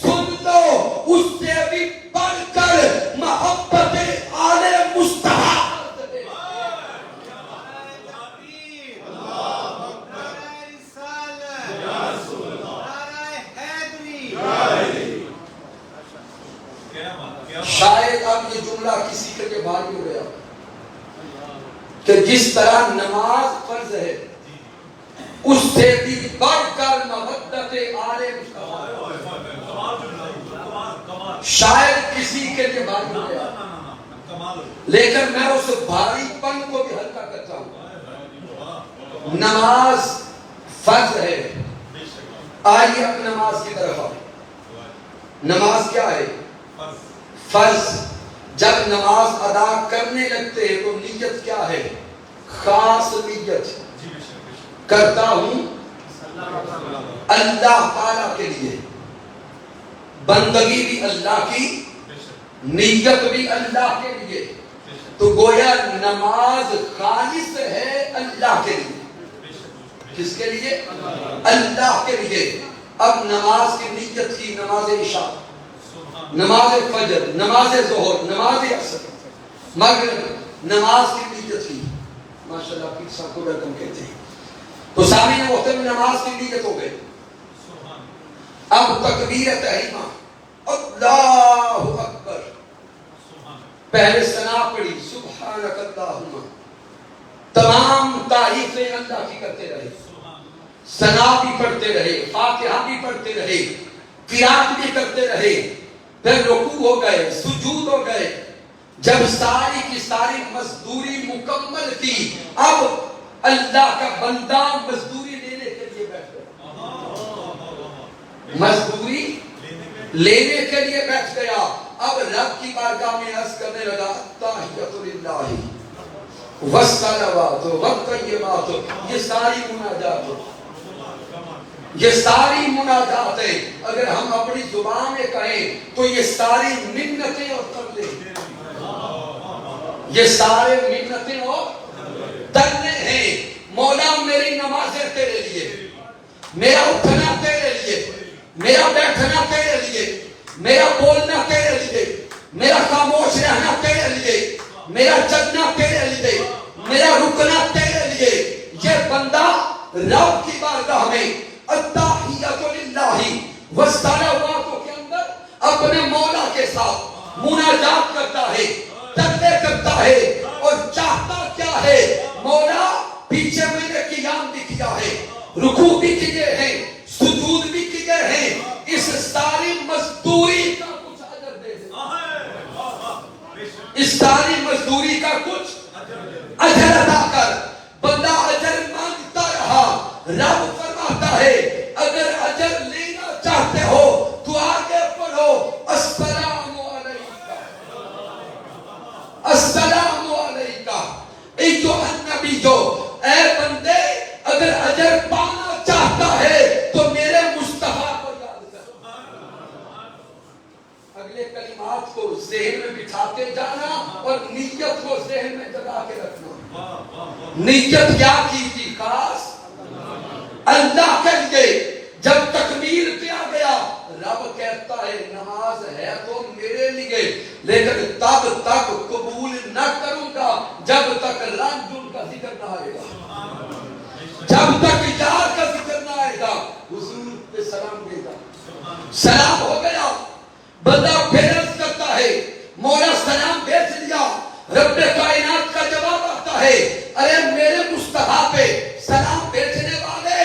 سن لو، اس سے بھی بڑھ کر محبت آل مصطفیٰ۔ شاید اب یہ جملہ کسی کے لیے بھاری ہو گیا کہ جس طرح نماز فرض ہے، اس سے بھی بڑھ کر محبت آل مصطفیٰ، شاید کسی کے لیے بھاری ہو گیا، لیکن میں اس بھاری پن کو بھی ہلکا کرتا ہوں۔ نماز فرض ہے، آئیے اب نماز کی طرف آئے۔ نماز کیا ہے؟ فرض۔ جب نماز ادا کرنے لگتے ہیں تو نیت کیا ہے؟ خاص نیت، کرتا ہوں اللہ تعالیٰ کے لیے، بندگی بھی اللہ کی، نیت بھی اللہ کے لیے، تو گویا نماز خالص ہے اللہ کے لیے۔ کس کے لیے؟ اللہ کے لیے۔ اب نماز کی نیت کی، نماز عشاء، نماز فجر، نماز ظہر، نماز عصر، مغرب، نماز کی نیت کی، ماشاءاللہ پیر صاحب کو رقم کہتے ہیں۔ تو سامعین محترم، نماز کی نیت ہو گئی۔ اب تکبیر تحریمہ، اللہ اکبر، پہلے ثنا پڑھی سبحانک اللہم، تمام تعریفیں اللہ کی کرتے رہے۔ ثنا بھی پڑھتے رہے، فاتحہ بھی پڑھتے رہے، قرات بھی کرتے رہے، پھر رکوع ہو گئے، سجود ہو گئے. جب ساری کی ساری مزدوری مکمل کی، اب اللہ کا بندہ مزدوری لینے کے لیے بیٹھ گیا. مزدوری لینے کے لیے بیٹھ گیا. اب رب کی بارگاہ میں عرض کرنے لگا تحیۃ للہ والصلوات والطیبات. یہ ساری مناجات، یہ ساری مناجات ہیں. اگر ہم اپنی زبان میں کہیں تو یہ ساری منتیں اور ترلے، یہ سارے منتیں اور ترلے ہیں. مولا میری نمازیں تیرے لیے، میرا اٹھنا تیرے لیے، میرا بیٹھنا تیرے لیے، میرا بولنا تیرے لیے، میرا خاموش رہنا تیرے لیے، میرا چلنا تیرے لیے، میرا رکنا تیرے لیے. یہ بندہ رب کی بارگاہ میں التحیۃ للہ والصلوات کے اندر اپنے مولا کے ساتھ مناجات کرتا ہے، ترلے کرتا ہے، اور چاہتا کیا ہے؟ مولا پیچھے میں نے قیام بھی کیا ہے، رکوع بھی کیے ہیں، سجود بھی کیے ہیں، اس ساری مزدوری کا کچھ اجر دے دے. اس ساری مزدوری کا کچھ اجر ادا کر. بندہ اجر مانگتا رہا. رب فرماتا ہے اگر اجر لینا چاہتے ہو تو آگے پڑھو السلام علیکہ، السلام علیکہ ایھا النبی. جو اے بندے اگر اجر پانا چاہتا ہے تو میرے مصطفیٰ کو یاد کر. اگلے کلمات کو ذہن میں بٹھاتے جانا اور نیت کو ذہن میں جگا کے رکھنا. نیت کیا کی تھی؟ خاص اللہ کے لیے. جب تکمیل کیا گیا، رب کہتا ہے نماز ہے تو میرے لیے، لیکن تب تک قبول نہ کروں گا جب تک رنجن کا ذکر نہ آئے گا، جب تک یار کا ذکر نہ آئے گا. حضور پہ سلام دے گا. سلام ہو گیا، بندہ پھر عرض کرتا ہے مولا سلام بھیج لیا. رب کائنات کا جواب آتا ہے ارے میرے مصطفیٰ پہ سلام بھیجنے والے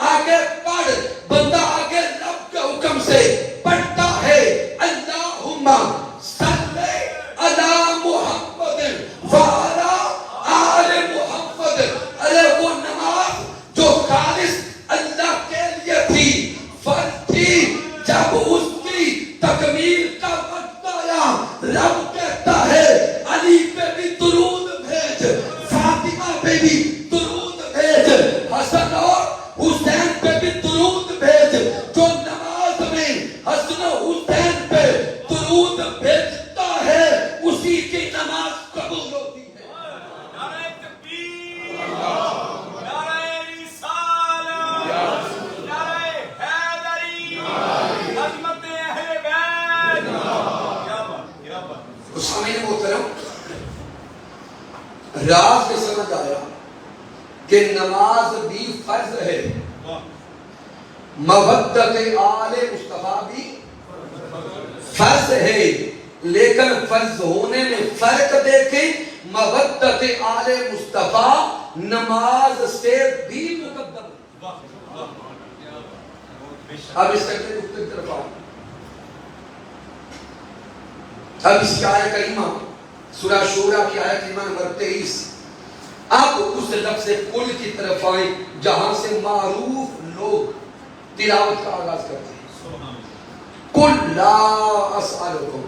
آگے پڑھ. بندہ آگے رب کے حکم سے پڑھتا ہے اللہم صلی علی محمد وعلی آل محمد. ارے وہ نماز جو خالص اللہ کے لیے تھی، فرض تھی، جب اس کی تکمیل کا وقت آیا رب کہتا ہے علی پہ بھی درود بھیج، فاطمہ پہ بھی درود بھیج، حسن اور حسین پہ بھی درود بھیج. جو نماز میں حسن و حسین پہ درود بھیجتا ہے اسی کی نماز قبول ہوتی ہے. نعرہ تکبیر، نعرہ رسالت، نعرہ حیدری، عظمت اہل بیت. کیا بات، کیا بات. سامعین محترم، راز میں سمجھ آیا کہ نماز بھی فرض ہے، مودت آل مصطفیٰ بھی فرض ہے. لیکن فرض ہونے میں فرق دیکھیں، مودت آل مصطفیٰ نماز سے بھی مقدم ہے. اب اس کی طرف آؤ. اب اس کی آیت کریمہ سورہ شورى کی آیت کریمہ نمبر 23. اب اس لفظ کل کی طرف آئیں جہاں سے معروف لوگ تلاوت کا آغاز کرتے ہیں. قل لا اسألکم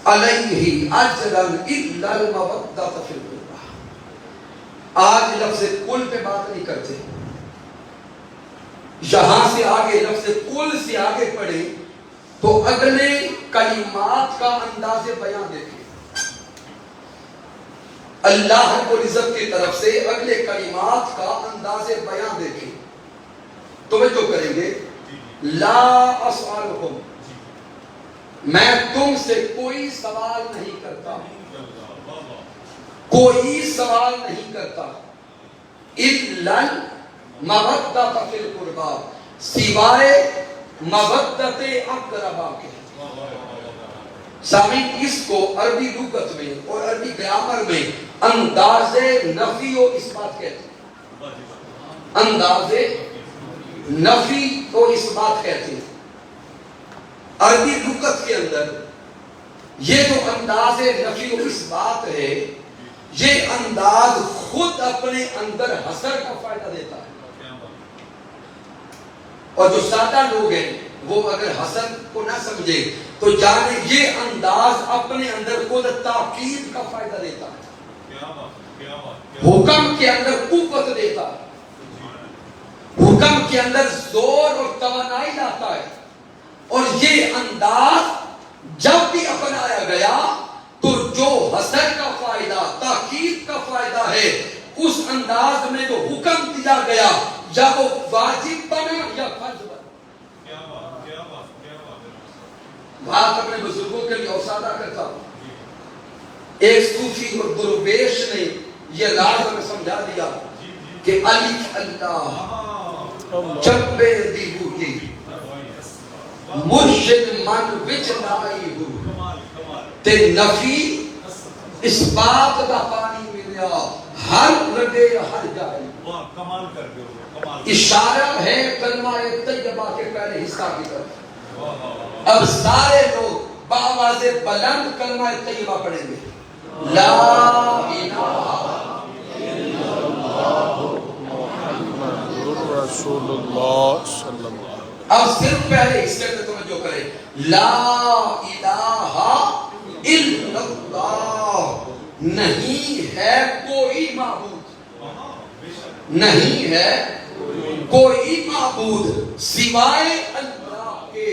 علیہ اجرا الا المودۃ فی القربى. آج لفظ کل پہ بات نہیں کرتے. یہاں سے آگے لفظ کل سے آگے پڑھیں تو اگلے کلمات کا انداز بیان دیکھیں. اللہ رب العزت کی طرف سے اگلے کلمات کا انداز بیان دیکھیں. توجہ کریں گے. لا اسألکم، میں تم سے کوئی سوال نہیں کرتا، کوئی سوال نہیں کرتا. الا المودۃ فی القربى، سوائے مودت اقربا کے. سامعین اس کو عربی لغت میں اور عربی گرامر میں انداز نفی و اثبات کہتے ہیں. انداز نفی کو اس بات کہتے ہیں. عربی لغت کے اندر یہ جو انداز نفی و اس بات ہے، یہ انداز خود اپنے اندر حسر کا فائدہ دیتا ہے. اور جو سادہ لوگ ہیں وہ اگر حسن کو نہ سمجھے تو جانے یہ انداز اپنے اندر خود تاکید کا فائدہ دیتا ہے، حکم کے اندر قوت دیتا ہے، حکم کے اندر زور اور توانائی لاتا ہے. اور یہ انداز جب بھی اپنایا گیا تو جو حسن کا فائدہ، تاکید کا فائدہ ہے، اس انداز میں جو حکم دیا گیا یا وہ واجب بنا یا فرض بنا. بات اپنے بزرگوں کے لیے اوسادہ کرتا ہوں. ایک صوفی اور درویش نے یہ راز ہمیں سمجھا دیا کہ الف اللہ چبے دی بوٹی مرشد من وچ لائی ہو تے نفی اس بات دا پانی ملیا ہر رگے ہر جائے. اشارہ ہے کلمہ طیبہ کے پہلے حصہ کی طرف. اب سارے لوگ بآواز بلند کلمہ طیبہ پڑھیں گے، لا الہ الا اللہ محمد رسول اللہ صلی اللہ علیہ وسلم. اب صرف پہلے حصے میں توجہ کریں، لا الہ الا اللہ، نہیں ہے کوئی معبود، نہیں ہے کوئی معبود سوائے اللہ کے.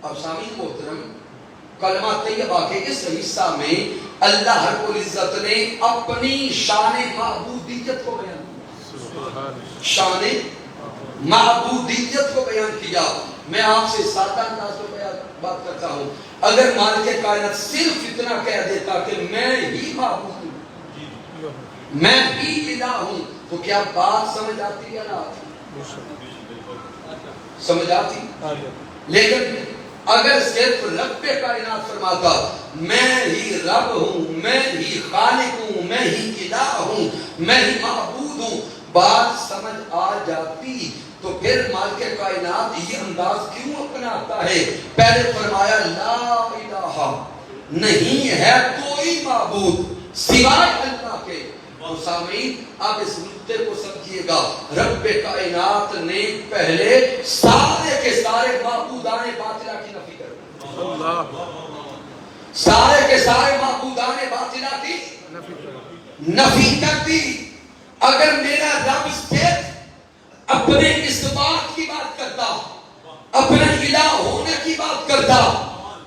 اب سامعین محترم، کلمہ طیبہ کے اس حصہ میں اللہ رب العزت نے اپنی شان معبودیت کو بیان کیا، شان معبودیت کو بیان کیا. میں آپ سے سادہ انداز میں بات کرتا ہوں، اگر مالک کائنات صرف اتنا کہہ دیتا کہ میں ہی معبود ہوں، میں ہی الہ ہوں، تو کیا بات سمجھ آتی یا نہ آتی؟ سمجھ آتی. لیکن اگر صرف رب کائنات فرماتا میں ہی رب ہوں، میں ہی خالق ہوں، میں ہی الہ ہوں، میں ہی معبود ہوں، بات سمجھ آ جاتی. تو پھر مالک کائنات یہ انداز کیوں اپناتا ہے؟ پہلے فرمایا لا الہ، نہیں ہے کوئی معبود سوائے اللہ کے. سامعین آپ اس نقطے کو سمجھیے گا، رب کائنات نے پہلے سارے کے سارے معبودان باطلہ کی نفی کر دی، سارے کے سارے معبودان باطلہ کی نفی کر دی. اگر میرا رب صرف اپنے اس بات کی بات کرتا، اپنے الہ ہونے کی بات کرتا،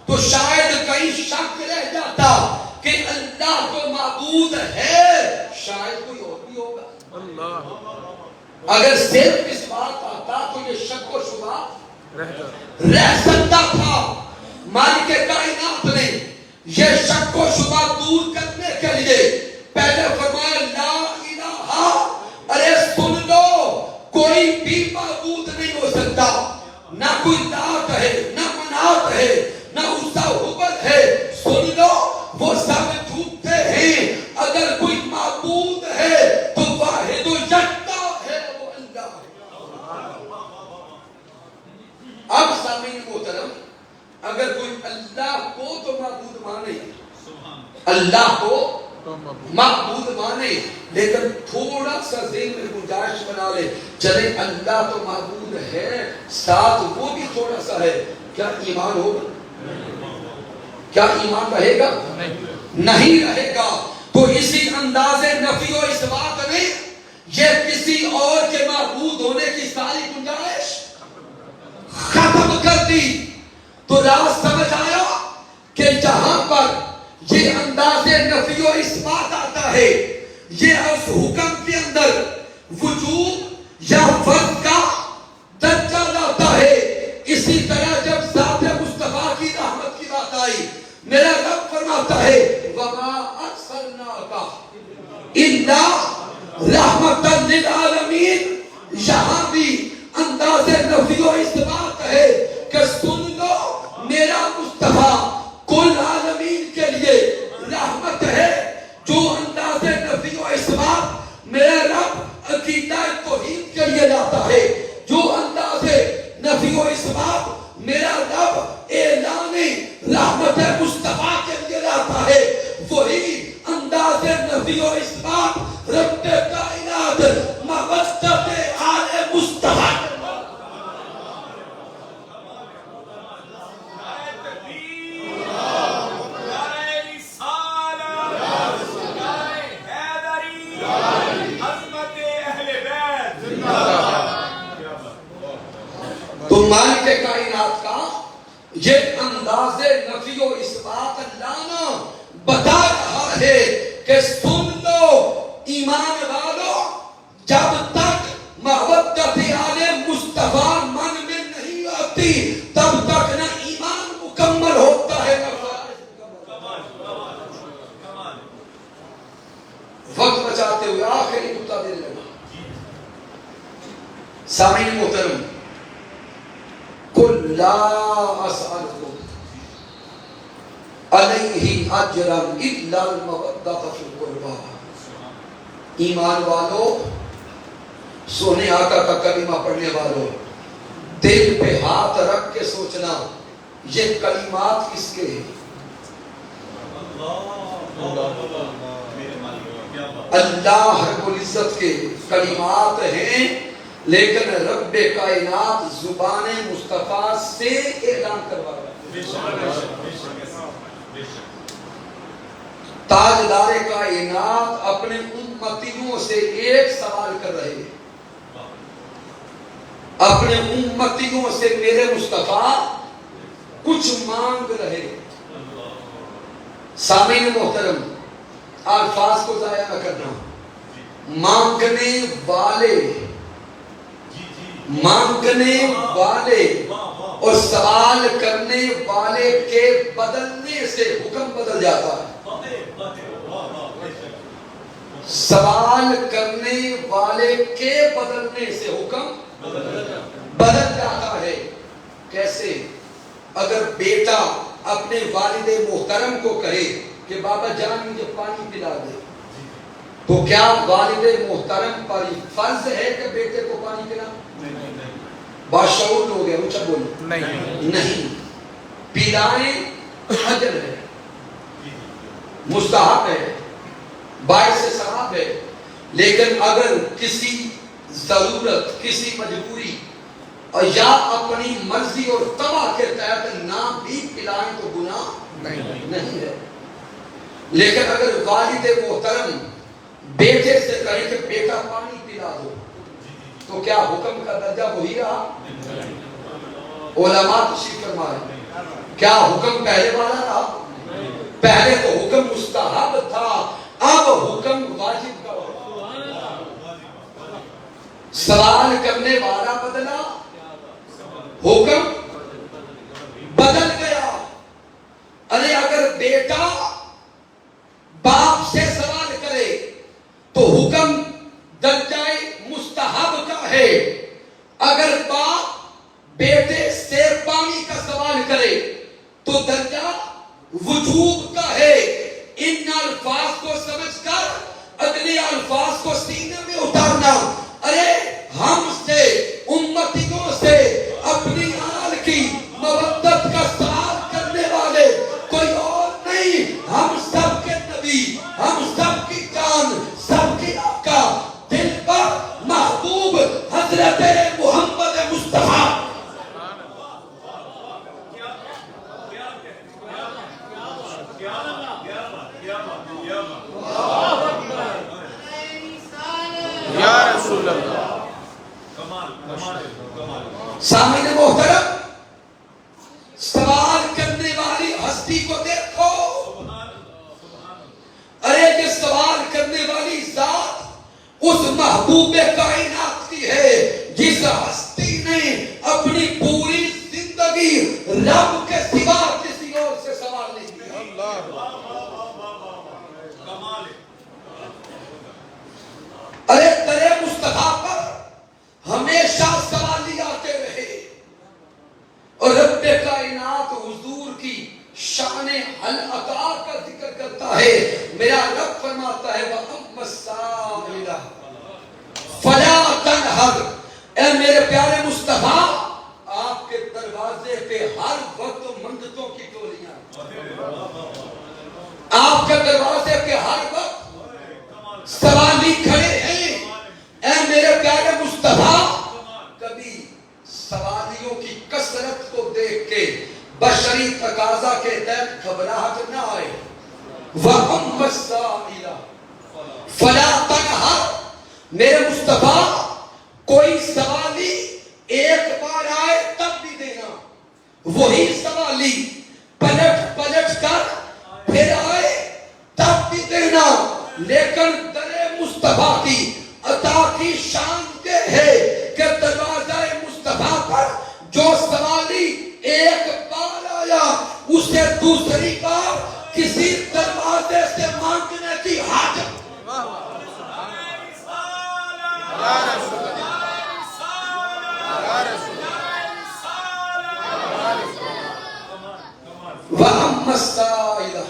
تو شاید کہیں شک رہ جاتا کہ اللہ کو معبود ہے، شاید کوئی اور بھی ہوگا. اگر صرف اس بات آتا تو یہ شک و شبہ رہ سکتا تھا. مالک کائنات نے یہ شک و شبہ دور کرنے کے لیے پہلے فرمایا لا الہ. ارے سن لو، کوئی بھی معبود نہیں ہو سکتا، نہ کوئی لات ہے، نہ منات ہے، نہ عزا حبل ہے. سن لو، وہ سب جھوٹے ہیں. اگر کوئی معبود ہے تو واحد و یکتا ہے، وہ اللہ ہے. اب سامعین محترم، اگر کوئی اللہ کو تو معبود مانے، اللہ کو معبود مانے، لیکن تھوڑا سا ذہن میں گنجائش بنا لے، چلے اللہ تو معبود ہے، ساتھ وہ بھی تھوڑا سا ہے، کیا ایمان ہوگا؟ کیا ایمان رہے گا؟ نہیں رہے گا. تو اسی انداز نفی و اس بات نے یہ کسی اور کے معبود ہونے کی ساری گنجائش ختم کر دی. تو راز سمجھ آیا کہ جہاں پر یہ انداز نفی و اس بات آتا ہے، یہ اس حکم کے اندر وجود یا فرض کا درجہ لاتا ہے. اسی طرح جب ذات مصطفیٰ کی رحمت کی بات آئی، میرا رب فرماتا ہے وَمَا أَرْسَلْنَاكَ إِلَّا رَحْمَةً لِلْعَالَمِينَ. یہاں بھی انداز نفی و اس بات ہے کہ سن لو، میرا مصطفیٰ کل عالمین کے لیے رحمت ہے. جو انداز نفی و اس بات میرا رب عقیدہ مالک کائنات کا یہ انداز نفی و اثبات اللہ نے بتا رہا ہے کہ سن لو ایمان والو، جب تک محبت آل مصطفیٰ من میں نہیں آتی تب تک نہ ایمان مکمل ہوتا ہے نہ وقت بچاتے ہوئے آخری نقطہ دے لگا۔ سامعین محترم، قل لا اسألکم علیہ اجرا الا المودۃ فی القربى۔ ایمان والو، سونے آقا کا کلمہ پڑھنے والوں، دل پہ ہاتھ رکھ کے سوچنا یہ کلمات کس کے ہیں؟ اللہ رب العزت کے کلمات ہیں، لیکن رب کائنات زبان مصطفیٰ سے اعلان کروا رہا ہے۔ تاجدار کائنات اپنے امتیوں سے ایک سوال کر رہے ہیں، اپنے امتیوں سے میرے مصطفیٰ کچھ مانگ رہے۔ سامعین محترم، الفاظ کو ضائع نہ کرنا۔ مانگنے والے اور سوال کرنے والے کے بدلنے سے حکم بدل جاتا ہے۔ سوال کرنے والے کے بدلنے سے حکم بدل جاتا ہے۔ کیسے؟ اگر بیٹا اپنے والد محترم کو کہے کہ بابا جان مجھے پانی پلا دے، تو کیا والد محترم پر فرض ہے کہ بیٹے کو پانی پلا؟ باشعور لوگ ہیں، اونچا بولو۔ نہیں، پلائیں اجر ہے، مستحب ہے، باعث ثواب ہے۔ لیکن اگر کسی ضرورت، کسی مجبوری اور یا اپنی مرضی اور طبع کے تحت نہ بھی پلائیں تو گناہ نہیں ہے۔ لیکن اگر والد محترم بیٹے سے کہیں کہ بیٹا پانی پلا دو، تو کیا حکم کا درجہ وہی رہا؟ علماء تشریف فرمائے، کیا حکم پہلے والا رہا؟ پہلے تو حکم مستحب تھا، اب حکم واجب کا ہوا۔ سوال کرنے والا بدلا، حکم بدل گیا۔ ارے اگر بیٹا باپ سے سوال کرے تو حکم درجہ مستحب کا ہے، اگر باپ بیٹے سے پانی کا سوال کرے تو درجہ وجوب کا ہے۔ ان الفاظ کو سمجھ کر اگلے الفاظ کو سینے میں اتارنا۔ ارے ہم سے، امتیوں سے اپنی آل کی مودت کا سوال کرنے والے کوئی اور نہیں، ہم سب کے نبی، ہم سب کی جان، سب کی آقا، دل پر محبوب حضرت محمد مصطفیٰ۔ یا رسول اللہ۔ سامعین محترم، سوال کرنے والی ہستی کو دیکھو۔ ارے یہ سوال کرنے والی ذات اس محبوب کائنات کی ہے جس ہستی نے اپنی پوری زندگی رب کے سوا کسی اور سے سوال نہیں کیا۔ ارے تیرے مصطفیٰ پر ہمیشہ سوالی آتے رہے، اور رب کائنات حضور کی شان العطا کا ذکر کرتا ہے۔ میرا رب فرماتا ہے وَأَمَّا السَّائِلَ فَلَا تَنْهَرْ۔ اے میرے پیارے مصطفیٰ، آپ کے دروازے پہ ہر وقت منتوں کی ٹولیاں، آپ کے دروازے پہ ہر وقت سوالی کھڑے ہیں۔ اے میرے پیارے مصطفیٰ، کبھی سوالیوں کی کثرت کو دیکھ کے بشری تقاضا کے تحت گھبراہٹ نہ آئے۔ وَأَمَّا السَّائِلَ فَلَا تَنْهَرْ۔ میرے مصطفیٰ، کوئی سوالی ایک بار آئے تب بھی وہی سوالی پلٹ پلٹ کر پھر آئے تب بھی دینا، لیکن در مصطفیٰ کی عطا کی شان یہ ہے کہ دروازہ مصطفیٰ پر جو سوالی ایک بار آیا اسے دوسری بار کسی دروازے سے مانگنے کی حاجت یا رسول اللہ یا رسول وَأَمَّ السَّائِلَ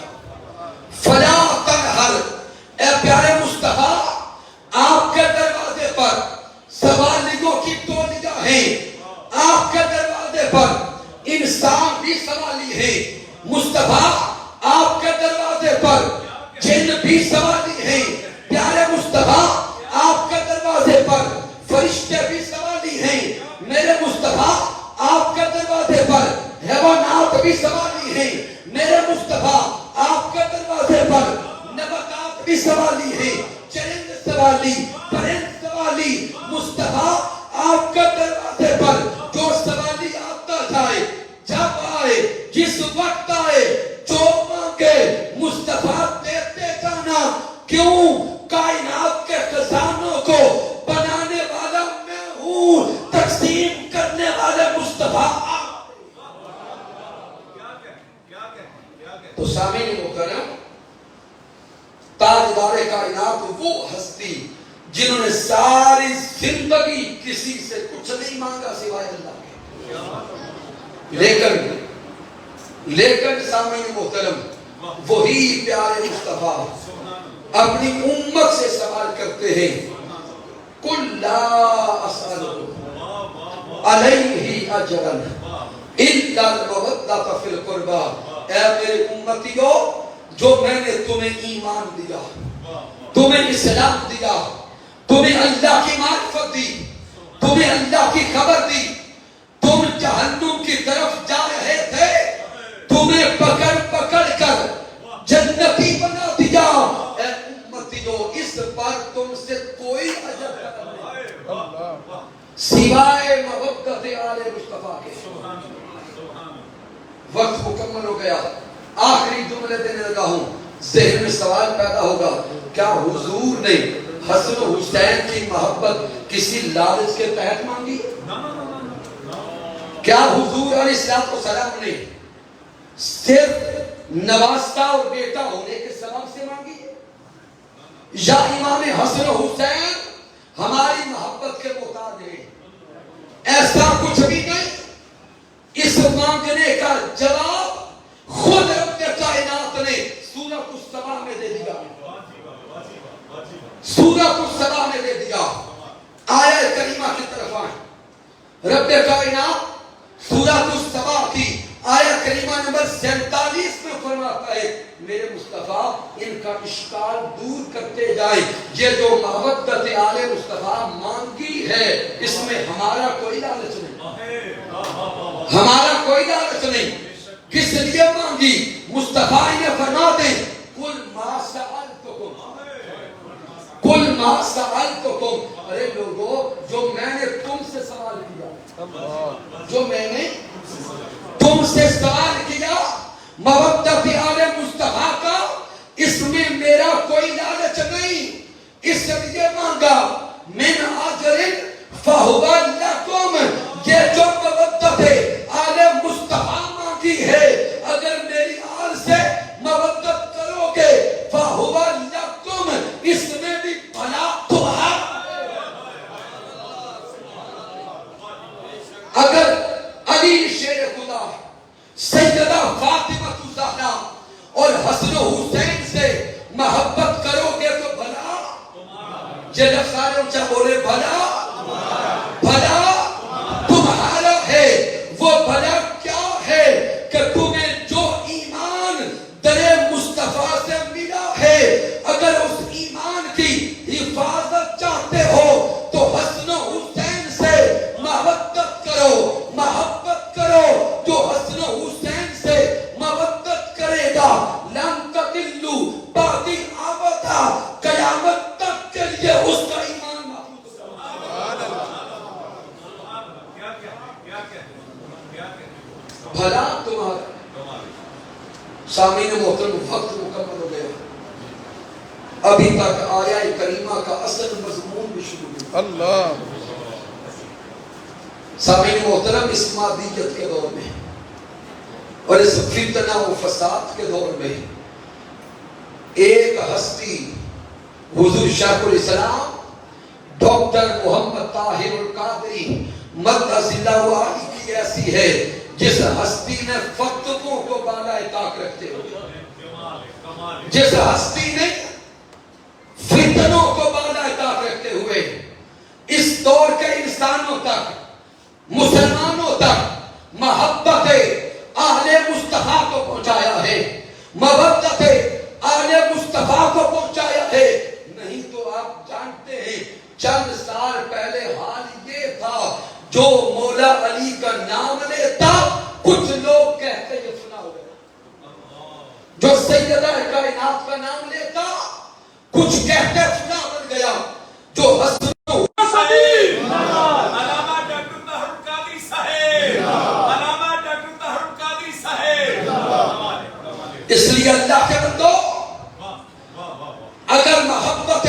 فَلَا تَنْهَرْ، اے پیارے مصطفیٰ آپ کے دروازے پر سوالیوں کی ٹولیاں ہیں، آپ کے دروازے پر انسان بھی سوالی ہے، مصطفیٰ آپ کے دروازے پر جن بھی سوالی ہیں، پیارے مصطفیٰ آپ کے دروازے پر فرشتے بھی سوالی ہیں، میرے مصطفیٰ آپ کے دروازے پر حیوانات بھی سوالی ہیں، میرے مصطفیٰ آپ کے دروازے پر نباتات بھی سوالی ہیں، چرند سوالی پرند سوالی، مصطفیٰ آپ کے دروازے پر جو سوالی آتا جائے جب آئے جس وقت آئے جو مانگے مصطفیٰ دیتے جانا، کیوں؟ کائنات کے خزانوں کو بنانے والا میں ہوں، تقسیم کرنے والے مصطفیٰ آپ۔ تو سامعین محترم، تاجدار کائنات وہ ہستی جنہوں نے ساری زندگی کسی سے کچھ نہیں مانگا سوائے اللہ کے، لیکن سامعین محترم وہی پیارے مصطفیٰ اپنی امت سے سوال کرتے ہیں، قُلْ لَا أَسْأَلُكُمْ عَلَيْهِ أَجْرًا إِلَّا الْمَوَدَّةَ فِي الْقُرْبَى، اے میرے امتیوں جو میں نے تمہیں ایمان دیا، تمہیں اسلام دیا، تمہیں اللہ کی معرفت دی، تمہیں اللہ کی خبر دی، تم جہنم کی طرف جا رہے تھے، تمہیں پکڑ پکڑ کر جنتی بنا دیا، اے امتیوں اس پر تم سے کوئی اجر نہیں سوائے محبت آل مصطفیٰ کے۔ وقت مکمل ہو گیا، آخری جملے دینے لگا ہوں، ذہن میں سوال پیدا ہوگا، کیا حضور نے حسن و حسین کی محبت کسی لالچ کے تحت مانگی؟ کیا حضور علیہ السلام نے صرف نواستا اور بیٹا ہونے کے سبب سے مانگی؟ یا امام حسن و حسین ہماری محبت کے محتاج ہیں؟ ایسا کچھ بھی نہیں، اس مانگنے کا جواب خود رب کائنات نے سورۃ السبا میں دے دیا، سورۃ السبا میں دے دیا۔ آیہ کریمہ کی طرف آئیں، رب کائنات سورۃ السبا کی آیہ کریمہ نمبر 47 میں فرماتا ہے، میرے مصطفیٰ ان کا اشکال دور کرتے جائیں، یہ جو محبت آل مصطفیٰ مانگی ہے اس میں ہمارا کوئی لالچ نہیں، ہمارا کوئی لالچ نہیں۔ کس لیے مانگی؟ مصطفیٰ نے فرما دیں، قُلْ مَا سَأَلْتُكُمْ، قُلْ مَا سَأَلْتُكُمْ، ارے لوگوں جو میں نے تم سے سوال کیا، جو میں نے تم سے سوال کیا محبت آل مصطفیٰ کا، اس میں میرا کوئی لالچ نہیں، اس لیے مانگا من اجر فہو لکم، یہ جو محبت آل مصطفیٰ مانگی ہے اگر میری آل سے محبت کرو گے فہو لکم، اس میں بھی بھلا تمہارا۔ اگر علی شیر خدا، سیدہ فاطمہ الزہرا اور حسن و حسین سے محبت کرو گے تو بھلا، یہ لفظ سارے اونچا بولے، بھلا بھلا تمہارا ہے۔ وہ بھلا کیا ہے کہ تمہیں جو ایمان در مصطفیٰ سے ملا ہے اگر اس ایمان کی حفاظت چاہتے ہو تو حسن و حسین سے محبت کرو، محبت کرو، جو حسن و حسین سے محبت کرے گا لن تضلوا بعدی ابدا، قیامت تک کے لیے اس کا ایمان محفوظ ہوگا۔ بھلا تمہارا. سامعین محترم وقت مکمل ہو گیا. ابھی تک آیہ کریمہ کا اصل مضمون بھی شروع ہوا. اللہ. سامعین محترم اس مادیت کے دور میں اور اس فتنہ و فساد کے دور میں ایک ہستی حضور شیخ الاسلام ڈاکٹر محمد طاہر القادری مقدس اللہ علیہ کی ایسی ہے جس ہستی نے فتووں کو بالائے طاق رکھتے ہوئے، جس ہستی نے فتنوں کو بالائے طاق رکھتے ہوئے اس دور کے انسانوں تک، مسلمانوں تک محبت اہل مصطفیٰ کو پہنچایا ہے، محبت اہل مصطفیٰ کو پہنچایا ہے. نہیں تو آپ جانتے ہیں چند سال پہلے حال یہ تھا جو مولا علی کا نام لیتا کچھ لوگ کہتے یہ فنا ہو گیا، جو سیدہ کائنات کا نام لیتا کچھ کہتے فنا بن گیا، جو حسن علامہ ڈاکٹر طاہر القادری صاحب، علامہ ڈاکٹر طاہر القادری صاحب. اس لیے اللہ کے بندو اگر محبت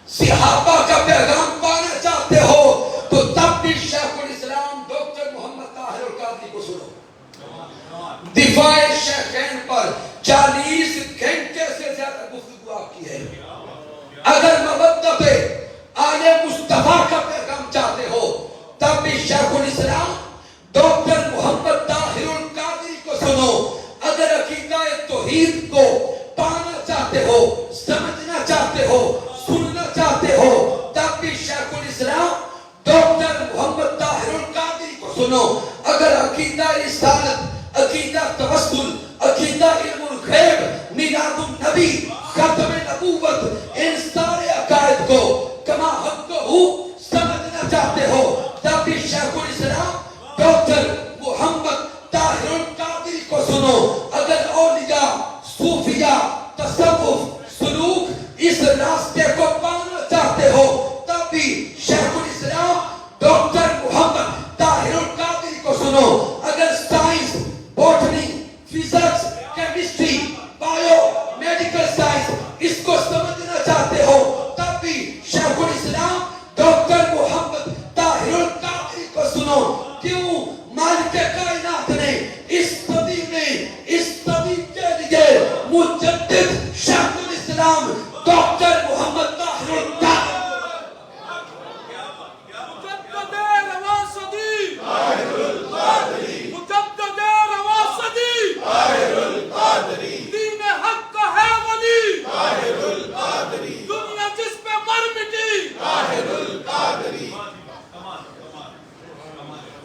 صحابہ کا پیغام پانا چاہتے ہو تو تب بھی شیخ الاسلام ڈاکٹر محمد طاہر القادری کو سنو. دفاع شیخین پر 40 گھنٹے سے زیادہ گفتگو آپ کی ہے. اگر محبت آل مصطفیٰ کا پیغام چاہتے ہو تب بھی شیخ الاسلام ڈاکٹر محمد طاہر القادری کو سنو. اگر عقیدہ توحید کو پانا چاہتے ہو، سمجھنا چاہتے ہو، سننا چاہتے ہو تب بھی شیخ الاسلام ڈاکٹر محمد طاہر القادری کو سنو. اگر عقیدہ رسالت، عقیدہ توسل، عقیدہ علم الغیب، میلاد النبی، ختم نبوت، ان سارے عقائد کو کما حق ہو سمجھنا چاہتے ہو تب بھی شیخ الاسلام ڈاکٹر محمد طاہر القادری کو سنو. اگر اولیاء، صوفیاء، تصوف، سلوک اس راستے کو پانا چاہتے ہو تب بھی شیخ الاسلام ڈاکٹر محمد طاہر القادری کو سنو. اگر science, botany, physics, chemistry, biomedical science اس کو سمجھنا چاہتے ہو تب بھی شیخ الاسلام ڈاکٹر محمد طاہر القادری کو سنو. کیوں؟ مالک کائنات نے اس صدی میں، اس صدی کے لیے مجدد شیخ الاسلام ڈاکٹر محمد طاہر القادری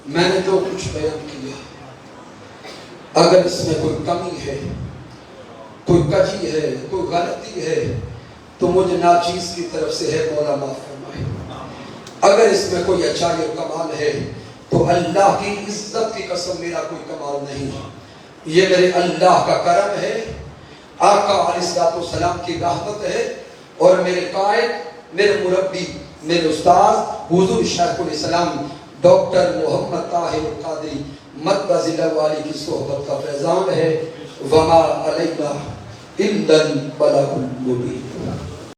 میں نے جو کچھ بیان کیا اگر اس میں کوئی کمی ہے، کوئی کجی ہے، کوئی غلطی ہے تو مجھے ناچیز کی طرف سے ہے، مولا معاف فرمائے. اگر اس میں کوئی اچھائی اور کمال ہے تو اللہ کی عزت کی قسم میرا کوئی کمال نہیں، یہ میرے اللہ کا کرم ہے، آقا علیہ السلام کی رحمت ہے، اور میرے قائد، میرے مربی، میرے استاد حضور شیخ الاسلام ڈاکٹر محمد طاہر القادری مقدس اللہ علیہ کی صحبت کا فیضان ہے. وما علینا الا البلاغ المبین.